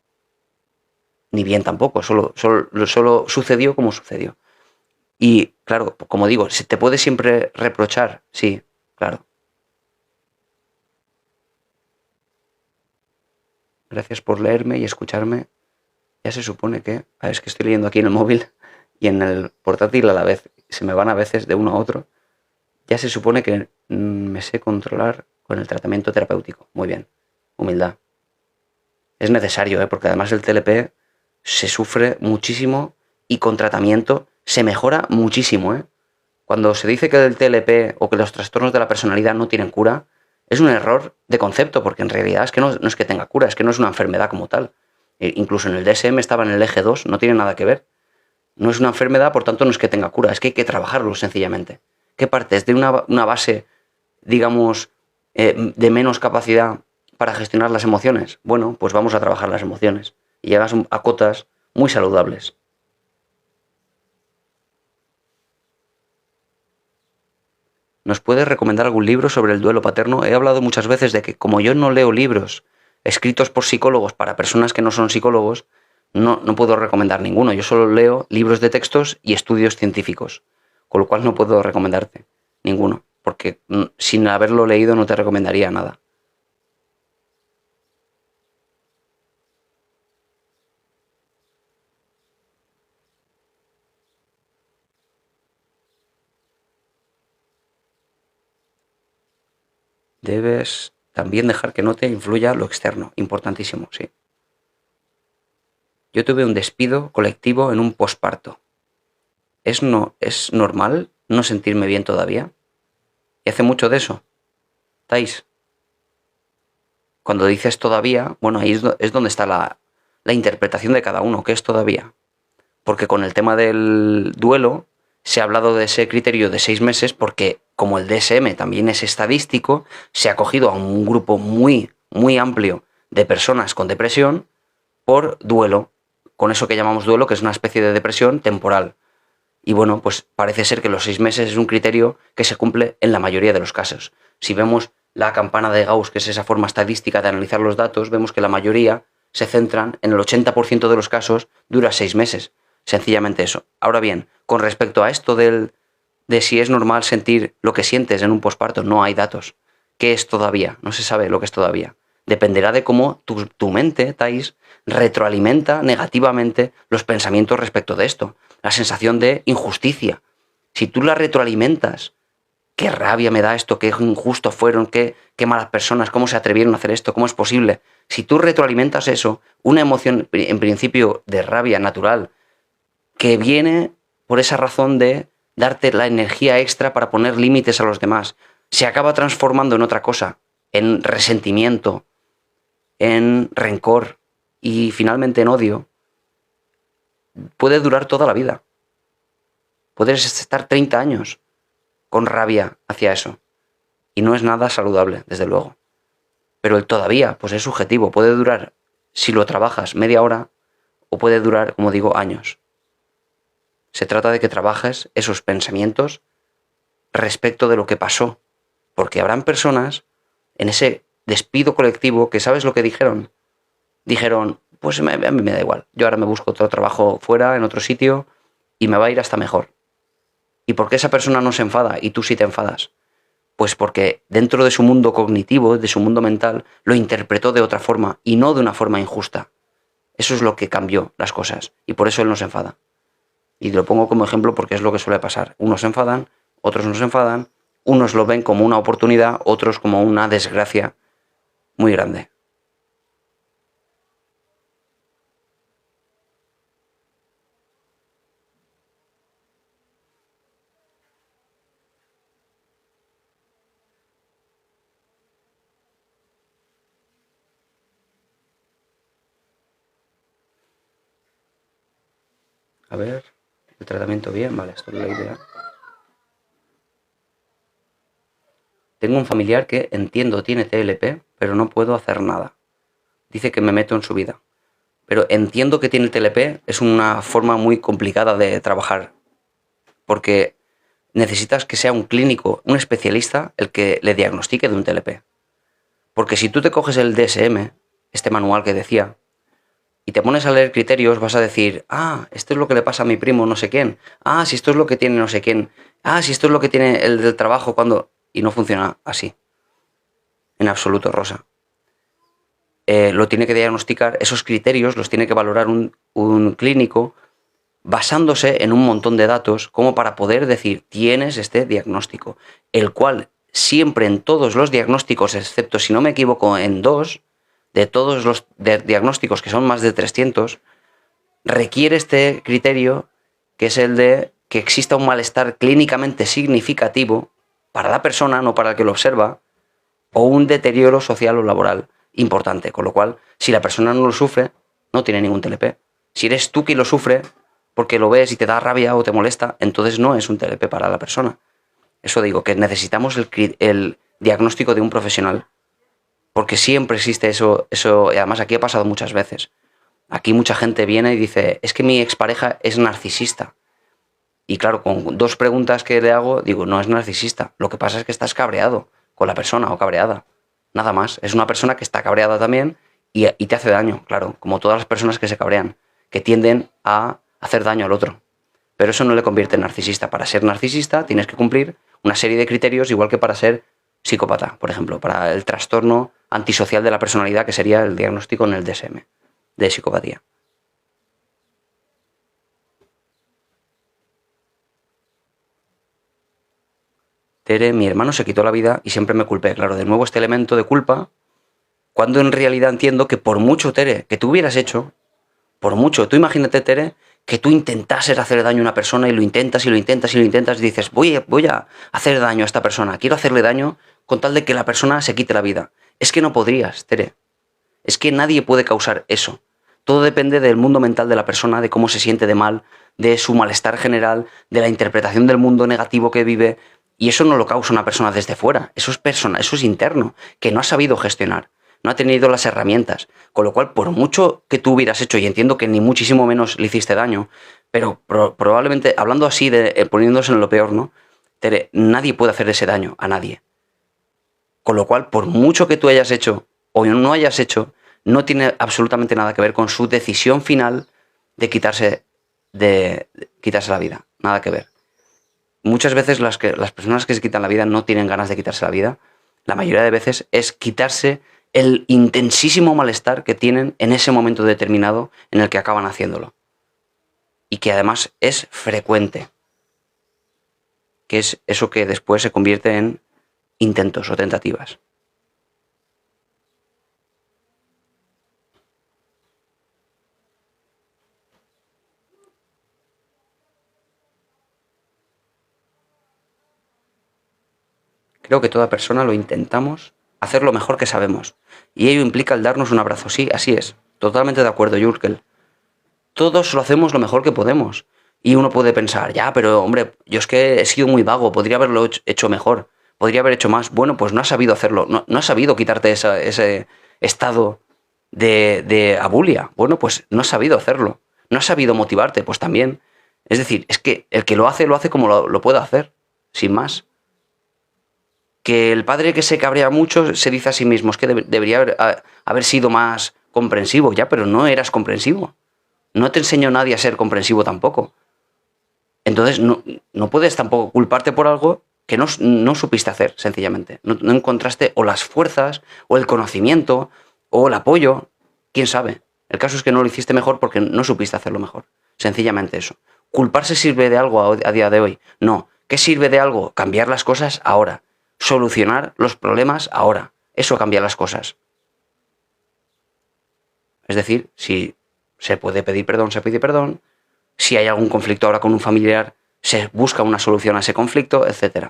Ni bien tampoco, solo sucedió como sucedió. Y, claro, como digo, ¿se te puede siempre reprochar? Sí, claro. Gracias por leerme y escucharme. Ya se supone que... es que estoy leyendo aquí en el móvil y en el portátil a la vez. Se me van a veces de uno a otro. Ya se supone que me sé controlar con el tratamiento terapéutico. Muy bien. Humildad. Es necesario, porque además el TLP se sufre muchísimo y con tratamiento se mejora muchísimo. Cuando se dice que el TLP o que los trastornos de la personalidad no tienen cura, es un error de concepto, porque en realidad es que no es que tenga cura, es que no es una enfermedad como tal. Incluso en el DSM estaba en el eje 2, no tiene nada que ver. No es una enfermedad, por tanto no es que tenga cura, es que hay que trabajarlo sencillamente. ¿Qué partes? ¿De una base, digamos, de menos capacidad para gestionar las emociones? Bueno, pues vamos a trabajar las emociones y llegas a cotas muy saludables. ¿Nos puedes recomendar algún libro sobre el duelo paterno? He hablado muchas veces de que como yo no leo libros escritos por psicólogos para personas que no son psicólogos, no puedo recomendar ninguno. Yo solo leo libros de textos y estudios científicos, con lo cual no puedo recomendarte ninguno, porque sin haberlo leído no te recomendaría nada. Debes también dejar que no te influya lo externo. Importantísimo, sí. Yo tuve un despido colectivo en un posparto. ¿Es normal no sentirme bien todavía? Y hace mucho de eso. ¿Estáis? Cuando dices todavía, bueno, ahí es donde está la interpretación de cada uno. ¿Qué es todavía? Porque con el tema del duelo se ha hablado de ese criterio de 6 meses porque como el DSM también es estadístico, se ha cogido a un grupo muy, muy amplio de personas con depresión por duelo, con eso que llamamos duelo, que es una especie de depresión temporal. Y bueno, pues parece ser que los 6 meses es un criterio que se cumple en la mayoría de los casos. Si vemos la campana de Gauss, que es esa forma estadística de analizar los datos, vemos que la mayoría se centran en el 80% de los casos, dura 6 meses. Sencillamente eso. Ahora bien, con respecto a esto de si es normal sentir lo que sientes en un posparto, no hay datos. ¿Qué es todavía? No se sabe lo que es todavía. Dependerá de cómo tu mente, Thais, retroalimenta negativamente los pensamientos respecto de esto. La sensación de injusticia. Si tú la retroalimentas, qué rabia me da esto, qué injustos fueron, qué malas personas, cómo se atrevieron a hacer esto, cómo es posible. Si tú retroalimentas eso, una emoción en principio de rabia natural, que viene por esa razón de darte la energía extra para poner límites a los demás, se acaba transformando en otra cosa, en resentimiento, en rencor y finalmente en odio, puede durar toda la vida. Puedes estar 30 años con rabia hacia eso. Y no es nada saludable, desde luego. Pero el todavía, pues es subjetivo. Puede durar, si lo trabajas, media hora, o puede durar, como digo, años. Se trata de que trabajes esos pensamientos respecto de lo que pasó. Porque habrán personas en ese despido colectivo que, ¿sabes lo que dijeron? Dijeron, pues a mí me da igual. Yo ahora me busco otro trabajo fuera, en otro sitio, y me va a ir hasta mejor. ¿Y por qué esa persona no se enfada y tú sí te enfadas? Pues porque dentro de su mundo cognitivo, de su mundo mental, lo interpretó de otra forma y no de una forma injusta. Eso es lo que cambió las cosas y por eso él no se enfada. Y lo pongo como ejemplo porque es lo que suele pasar. Unos se enfadan, otros no se enfadan, unos lo ven como una oportunidad, otros como una desgracia muy grande. A ver, el tratamiento bien, vale, esto es la idea. Tengo un familiar que entiendo tiene TLP, pero no puedo hacer nada. Dice que me meto en su vida. Pero entiendo que tiene TLP es una forma muy complicada de trabajar, porque necesitas que sea un clínico, un especialista, el que le diagnostique de un TLP. Porque si tú te coges el DSM, este manual que decía, y te pones a leer criterios, vas a decir, ah, esto es lo que le pasa a mi primo no sé quién, ah, si esto es lo que tiene no sé quién, ah, si esto es lo que tiene el del trabajo cuando... Y no funciona así, en absoluto, Rosa. Lo tiene que diagnosticar, esos criterios los tiene que valorar un clínico basándose en un montón de datos como para poder decir, tienes este diagnóstico, el cual siempre en todos los diagnósticos, excepto si no me equivoco en dos, de todos los diagnósticos que son más de 300, requiere este criterio que es el de que exista un malestar clínicamente significativo para la persona, no para el que lo observa, o un deterioro social o laboral importante. Con lo cual, si la persona no lo sufre, no tiene ningún TLP. Si eres tú quien lo sufre, porque lo ves y te da rabia o te molesta, entonces no es un TLP para la persona. Eso digo, que necesitamos el diagnóstico de un profesional. Porque siempre existe eso, y además aquí ha pasado muchas veces. Aquí mucha gente viene y dice, es que mi expareja es narcisista. Y claro, con dos preguntas que le hago, digo, no es narcisista. Lo que pasa es que estás cabreado con la persona o cabreada. Nada más. Es una persona que está cabreada también y te hace daño, claro, como todas las personas que se cabrean, que tienden a hacer daño al otro. Pero eso no le convierte en narcisista. Para ser narcisista tienes que cumplir una serie de criterios, igual que para ser psicópata, por ejemplo, para el trastorno antisocial de la personalidad, que sería el diagnóstico en el DSM de psicopatía. Tere, mi hermano se quitó la vida y siempre me culpé. Claro, de nuevo este elemento de culpa, cuando en realidad entiendo que por mucho, Tere, que tú hubieras hecho, por mucho, tú imagínate, Tere, que tú intentases hacer daño a una persona y lo intentas y lo intentas y lo intentas y dices, voy a hacer daño a esta persona, quiero hacerle daño con tal de que la persona se quite la vida. Es que no podrías, Tere. Es que nadie puede causar eso. Todo depende del mundo mental de la persona, de cómo se siente de mal, de su malestar general, de la interpretación del mundo negativo que vive. Y eso no lo causa una persona desde fuera. Eso es interno, que no ha sabido gestionar. No ha tenido las herramientas. Con lo cual, por mucho que tú hubieras hecho, y entiendo que ni muchísimo menos le hiciste daño, pero probablemente, hablando así, poniéndose en lo peor, ¿no? Tere, nadie puede hacer ese daño a nadie. Con lo cual, por mucho que tú hayas hecho o no hayas hecho, no tiene absolutamente nada que ver con su decisión final de quitarse la vida. Nada que ver. Muchas veces las personas que se quitan la vida no tienen ganas de quitarse la vida. La mayoría de veces es quitarse el intensísimo malestar que tienen en ese momento determinado en el que acaban haciéndolo. Y que además es frecuente. Que es eso que después se convierte en intentos o tentativas. Creo que toda persona lo intentamos hacer lo mejor que sabemos. Y ello implica el darnos un abrazo. Sí, así es. Totalmente de acuerdo, Jurkel. Todos lo hacemos lo mejor que podemos. Y uno puede pensar, ya, pero hombre, yo es que he sido muy vago, podría haberlo hecho mejor, podría haber hecho más. Bueno, pues no has sabido hacerlo, no has sabido quitarte ese estado de abulia. Bueno, pues no has sabido hacerlo. No has sabido motivarte, pues también Es decir, es que el que lo hace como lo puede hacer, sin más. Que el padre que se cabrea mucho se dice a sí mismo, es que debería haber sido más comprensivo, ya, pero no eras comprensivo. No te enseñó nadie a ser comprensivo tampoco. Entonces no puedes tampoco culparte por algo que no supiste hacer, sencillamente. No encontraste o las fuerzas, o el conocimiento, o el apoyo. ¿Quién sabe? El caso es que no lo hiciste mejor porque no supiste hacerlo mejor. Sencillamente eso. ¿Culparse sirve de algo a día de hoy? No. ¿Qué sirve de algo? Cambiar las cosas ahora. Solucionar los problemas ahora. Eso cambia las cosas. Es decir, si se puede pedir perdón, se pide perdón. Si hay algún conflicto ahora con un familiar, se busca una solución a ese conflicto, etc.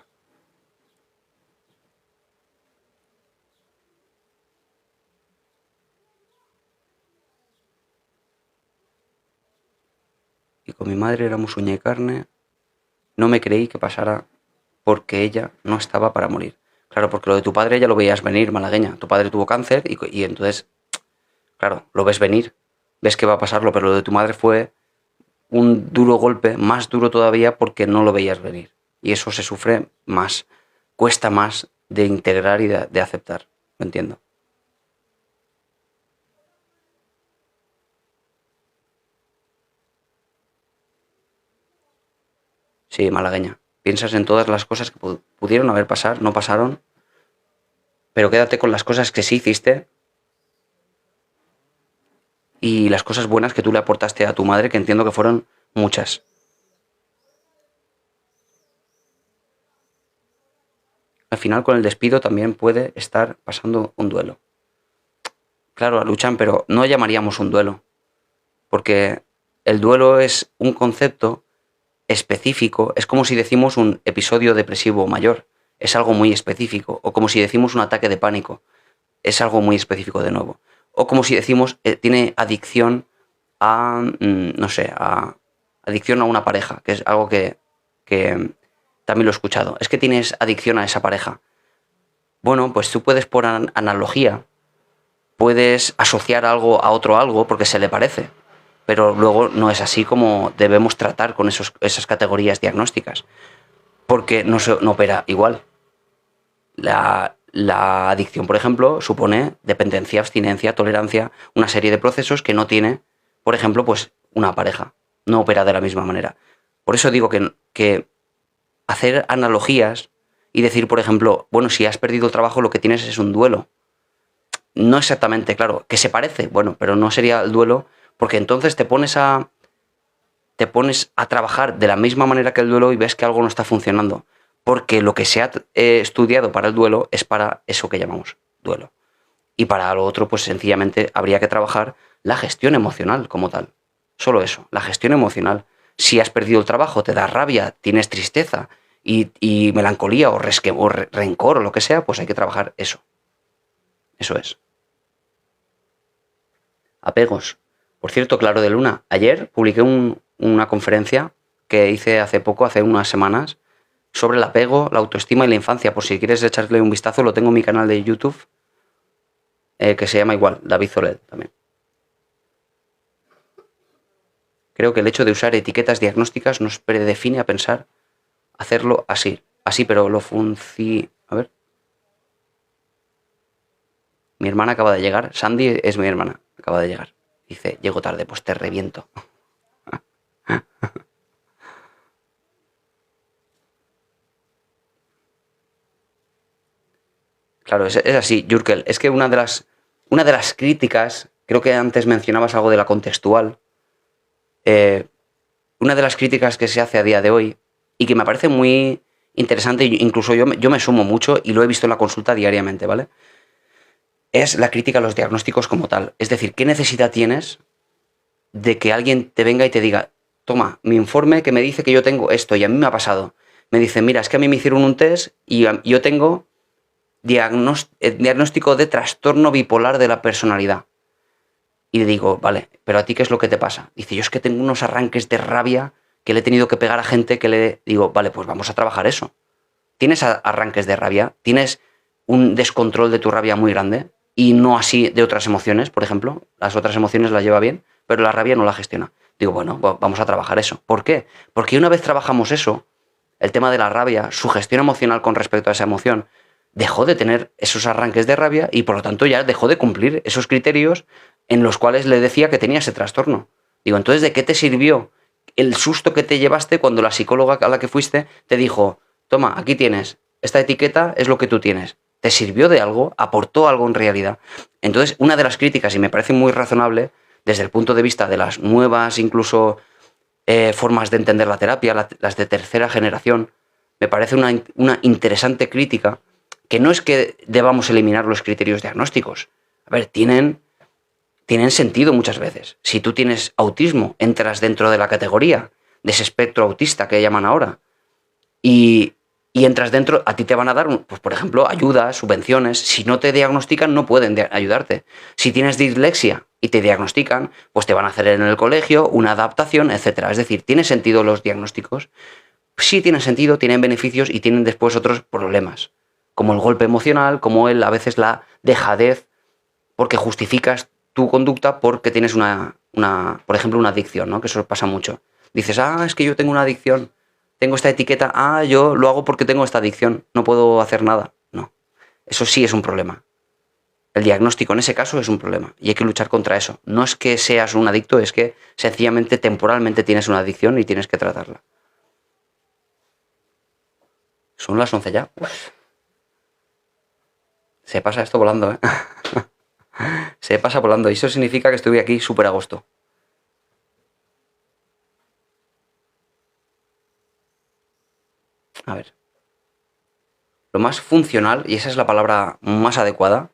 Y con mi madre éramos uña y carne. No me creí que pasara porque ella no estaba para morir. Claro, porque lo de tu padre ya lo veías venir, malagueña. Tu padre tuvo cáncer y entonces, claro, lo ves venir. Ves que va a pasarlo, pero lo de tu madre fue un duro golpe, más duro todavía porque no lo veías venir. Y eso se sufre más, cuesta más de integrar y de aceptar. Lo entiendo. Sí, malagueña. Piensas en todas las cosas que pudieron haber pasado, no pasaron, pero quédate con las cosas que sí hiciste y las cosas buenas que tú le aportaste a tu madre, que entiendo que fueron muchas. Al final con el despido también puede estar pasando un duelo. Claro, luchan, pero no llamaríamos un duelo, porque el duelo es un concepto específico, es como si decimos un episodio depresivo mayor, es algo muy específico, o como si decimos un ataque de pánico, es algo muy específico de nuevo, o como si decimos tiene adicción a, no sé, a adicción a una pareja, que es algo que también lo he escuchado, es que tienes adicción a esa pareja. Bueno, pues tú puedes por analogía, puedes asociar algo a otro algo porque se le parece, pero luego no es así como debemos tratar con esas categorías diagnósticas, porque no opera igual. La adicción, por ejemplo, supone dependencia, abstinencia, tolerancia, una serie de procesos que no tiene, por ejemplo, pues una pareja. No opera de la misma manera. Por eso digo que hacer analogías y decir, por ejemplo, bueno, si has perdido el trabajo, lo que tienes es un duelo. No exactamente, claro, que se parece, bueno, pero no sería el duelo, porque entonces te pones a trabajar de la misma manera que el duelo y ves que algo no está funcionando. Porque lo que se ha estudiado para el duelo es para eso que llamamos duelo. Y para lo otro, pues sencillamente habría que trabajar la gestión emocional como tal. Solo eso, la gestión emocional. Si has perdido el trabajo, te da rabia, tienes tristeza y melancolía o rencor o lo que sea, pues hay que trabajar eso. Eso es. Apegos. Por cierto, Claro de Luna, ayer publiqué una conferencia que hice hace poco, hace unas semanas, sobre el apego, la autoestima y la infancia. Por si quieres echarle un vistazo, lo tengo en mi canal de YouTube, que se llama igual, David Zoled también. Creo que el hecho de usar etiquetas diagnósticas nos predefine a pensar hacerlo así. Así, pero A ver. Mi hermana acaba de llegar. Sandy es mi hermana. Acaba de llegar. Dice, llego tarde, pues te reviento. Claro, es así, Jurkel. Es que una de las críticas, creo que antes mencionabas algo de la contextual, eh, una de las críticas que se hace a día de hoy y que me parece muy interesante, incluso yo me sumo mucho y lo he visto en la consulta diariamente, ¿vale? Es la crítica a los diagnósticos como tal. Es decir, ¿qué necesidad tienes de que alguien te venga y te diga, toma, mi informe que me dice que yo tengo esto y a mí me ha pasado? Me dice, mira, es que a mí me hicieron un test y yo tengo diagnóstico de trastorno bipolar de la personalidad. Y le digo, vale, pero ¿a ti qué es lo que te pasa? Dice, yo es que tengo unos arranques de rabia que le he tenido que pegar a gente que le digo, vale, pues vamos a trabajar eso. ¿Tienes arranques de rabia? ¿Tienes un descontrol de tu rabia muy grande? Y no así de otras emociones, por ejemplo. Las otras emociones las lleva bien, pero la rabia no la gestiona. Digo, bueno, vamos a trabajar eso. ¿Por qué? Porque una vez trabajamos eso, el tema de la rabia, su gestión emocional con respecto a esa emoción, dejó de tener esos arranques de rabia y por lo tanto ya dejó de cumplir esos criterios en los cuales le decía que tenía ese trastorno. Digo, entonces, ¿de qué te sirvió el susto que te llevaste cuando la psicóloga a la que fuiste te dijo, toma, aquí tienes, esta etiqueta es lo que tú tienes? ¿Te sirvió de algo? ¿Aportó algo en realidad? Entonces, una de las críticas, y me parece muy razonable, desde el punto de vista de las nuevas, incluso formas de entender la terapia, las de tercera generación, me parece una interesante crítica, que no es que debamos eliminar los criterios diagnósticos. A ver, tienen sentido muchas veces. Si tú tienes autismo, entras dentro de la categoría de ese espectro autista que llaman ahora, y entras dentro, a ti te van a dar, pues por ejemplo, ayudas, subvenciones. Si no te diagnostican, no pueden ayudarte. Si tienes dislexia y te diagnostican, pues te van a hacer en el colegio una adaptación, etcétera. Es decir, ¿tiene sentido los diagnósticos? Sí tienen sentido, tienen beneficios y tienen después otros problemas, como el golpe emocional, como a veces la dejadez, porque justificas tu conducta porque tienes por ejemplo, una adicción, ¿no? Que eso pasa mucho. Dices, es que yo tengo una adicción, tengo esta etiqueta, yo lo hago porque tengo esta adicción, no puedo hacer nada. No, eso sí es un problema. El diagnóstico en ese caso es un problema y hay que luchar contra eso. No es que seas un adicto, es que sencillamente temporalmente tienes una adicción y tienes que tratarla. Son las 11 ya. Uf. Se pasa esto volando, ¿eh? Se pasa volando y eso significa que estuve aquí súper a gusto. A ver. Lo más funcional, y esa es la palabra más adecuada,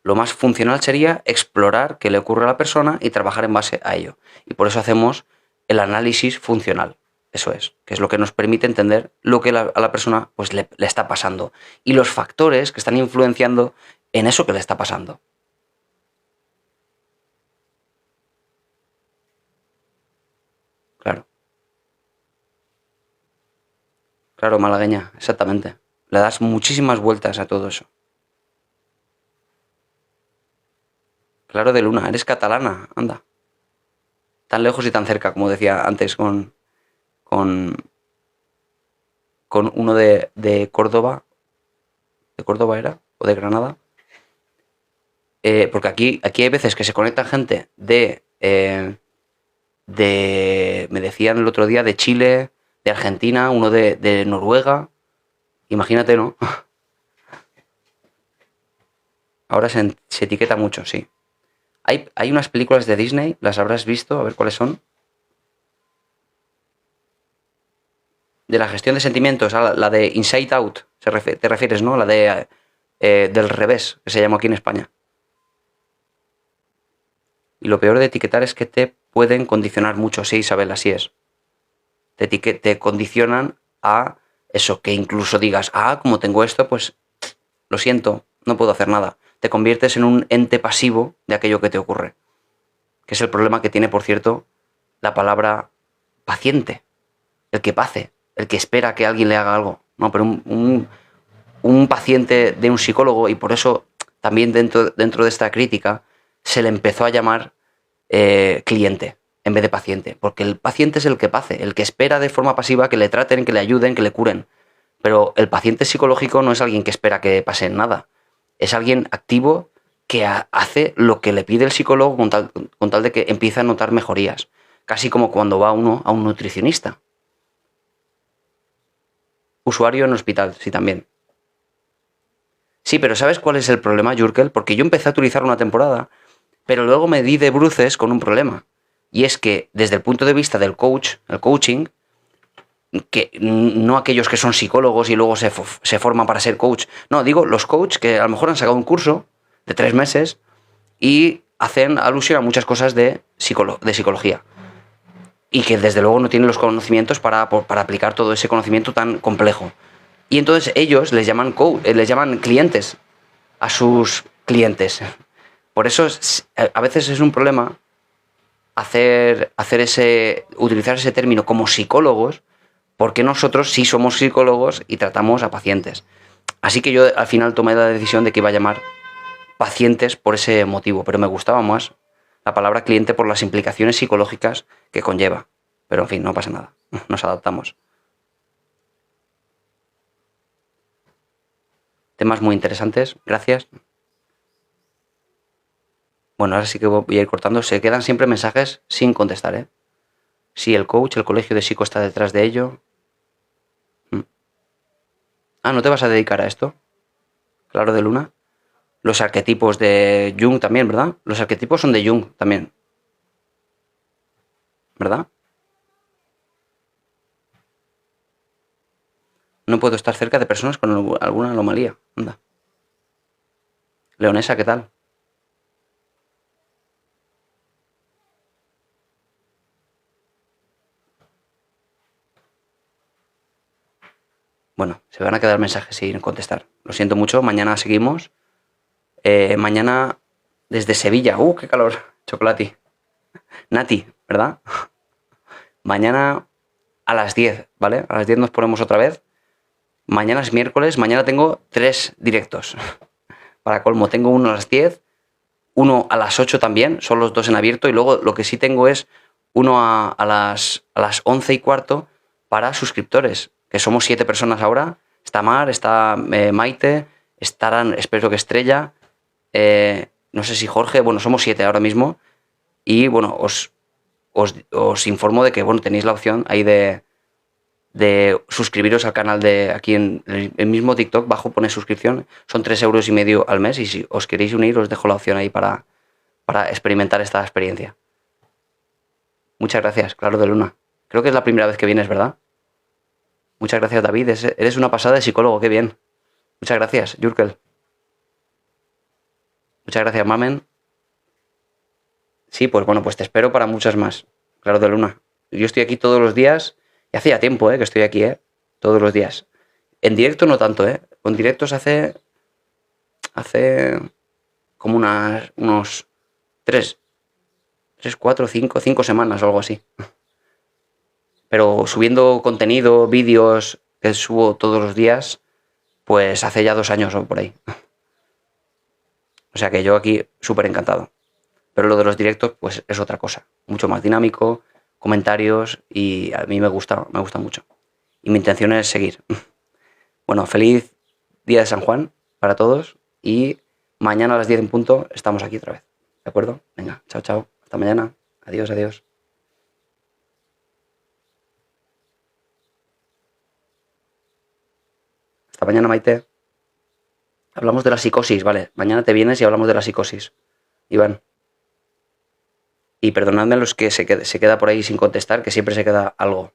lo más funcional sería explorar qué le ocurre a la persona y trabajar en base a ello. Y por eso hacemos el análisis funcional. Eso es, que es lo que nos permite entender lo que a la persona pues, le está pasando y los factores que están influenciando en eso que le está pasando. Claro. Claro, malagueña, exactamente. Le das muchísimas vueltas a todo eso. Claro, de Luna, eres catalana, anda. Tan lejos y tan cerca, como decía antes con, con uno de Córdoba. ¿De Córdoba era? ¿O de Granada? Porque aquí hay veces que se conecta gente me decían el otro día, de Chile, de Argentina, uno de Noruega. Imagínate, ¿no? Ahora se etiqueta mucho, sí. Hay unas películas de Disney, las habrás visto, a ver cuáles son. De la gestión de sentimientos, la de Inside Out, te refieres, ¿no? La de del revés, que se llama aquí en España. Y lo peor de etiquetar es que te pueden condicionar mucho, sí, Isabel, así es. Te condicionan a eso, que incluso digas, como tengo esto, pues lo siento, no puedo hacer nada. Te conviertes en un ente pasivo de aquello que te ocurre. Que es el problema que tiene, por cierto, la palabra paciente. El que pace, el que espera que alguien le haga algo. No, pero un paciente de un psicólogo, y por eso también dentro de esta crítica se le empezó a llamar cliente en vez de paciente, porque el paciente es el que pace, el que espera de forma pasiva que le traten, que le ayuden, que le curen. Pero el paciente psicológico no es alguien que espera que pase nada, es alguien activo que hace lo que le pide el psicólogo con tal de que empiece a notar mejorías, casi como cuando va uno a un nutricionista. Usuario en hospital, sí, también. Sí, pero ¿sabes cuál es el problema, Jurkel? Porque yo empecé a utilizar una temporada, pero luego me di de bruces con un problema. Y es que desde el punto de vista del coach, el coaching, que no aquellos que son psicólogos y luego se forman para ser coach, no, digo los coaches que a lo mejor han sacado un curso de 3 meses y hacen alusión a muchas cosas de psicología. Y que desde luego no tienen los conocimientos para aplicar todo ese conocimiento tan complejo. Y entonces ellos les llaman clientes a sus clientes. Por eso a veces es un problema utilizar ese término como psicólogos, porque nosotros sí somos psicólogos y tratamos a pacientes. Así que yo al final tomé la decisión de que iba a llamar pacientes por ese motivo, pero me gustaba más la palabra cliente por las implicaciones psicológicas que conlleva. Pero en fin, no pasa nada. Nos adaptamos. Temas muy interesantes. Gracias. Bueno, ahora sí que voy a ir cortando. Se quedan siempre mensajes sin contestar, ¿eh? Sí, el coach, el colegio de psico está detrás de ello. Ah, ¿no te vas a dedicar a esto? Claro, de Luna. Los arquetipos de Jung también, ¿verdad? Los arquetipos son de Jung también. ¿Verdad? No puedo estar cerca de personas con alguna anomalía. Anda. Leonesa, ¿qué tal? Bueno, se van a quedar mensajes sin contestar. Lo siento mucho, mañana seguimos. Mañana desde Sevilla. ¡Qué calor! Chocolati. Nati, ¿verdad? Mañana a las 10, ¿vale? A las 10 nos ponemos otra vez. Mañana es miércoles, mañana tengo 3 directos. Para colmo, tengo uno a las 10, uno a las 8 también, son los 2 en abierto, y luego lo que sí tengo es uno a las 11 y cuarto para suscriptores, que somos 7 personas ahora. Está Mar, está Maite, estarán, espero que Estrella, no sé si Jorge, bueno, somos 7 ahora mismo, y bueno, os informo de que, bueno, tenéis la opción ahí de suscribiros al canal de aquí en el mismo TikTok, bajo pone suscripción, son 3,5 € al mes, y si os queréis unir os dejo la opción ahí para experimentar esta experiencia. Muchas gracias, Claro de Luna. Creo que es la primera vez que vienes, ¿verdad? Muchas gracias, David. Eres una pasada de psicólogo, qué bien. Muchas gracias, Jurkel. Muchas gracias, Mamen. Sí, pues bueno, pues te espero para muchas más. Claro de Luna. Yo estoy aquí todos los días, y hace ya tiempo que estoy aquí, todos los días. En directo no tanto, Con directos hace como unos 3, 4, 5 semanas o algo así. Pero subiendo contenido, vídeos que subo todos los días, pues hace ya 2 años o por ahí. O sea que yo aquí súper encantado. Pero lo de los directos, pues es otra cosa. Mucho más dinámico, comentarios, y a mí me gusta mucho. Y mi intención es seguir. Bueno, feliz día de San Juan para todos, y mañana a las 10 en punto estamos aquí otra vez. ¿De acuerdo? Venga, chao, chao. Hasta mañana. Adiós, adiós. Hasta mañana, Maite. Hablamos de la psicosis, vale. Mañana te vienes y hablamos de la psicosis, Iván. Y perdonadme a los que se queda por ahí sin contestar, que siempre se queda algo.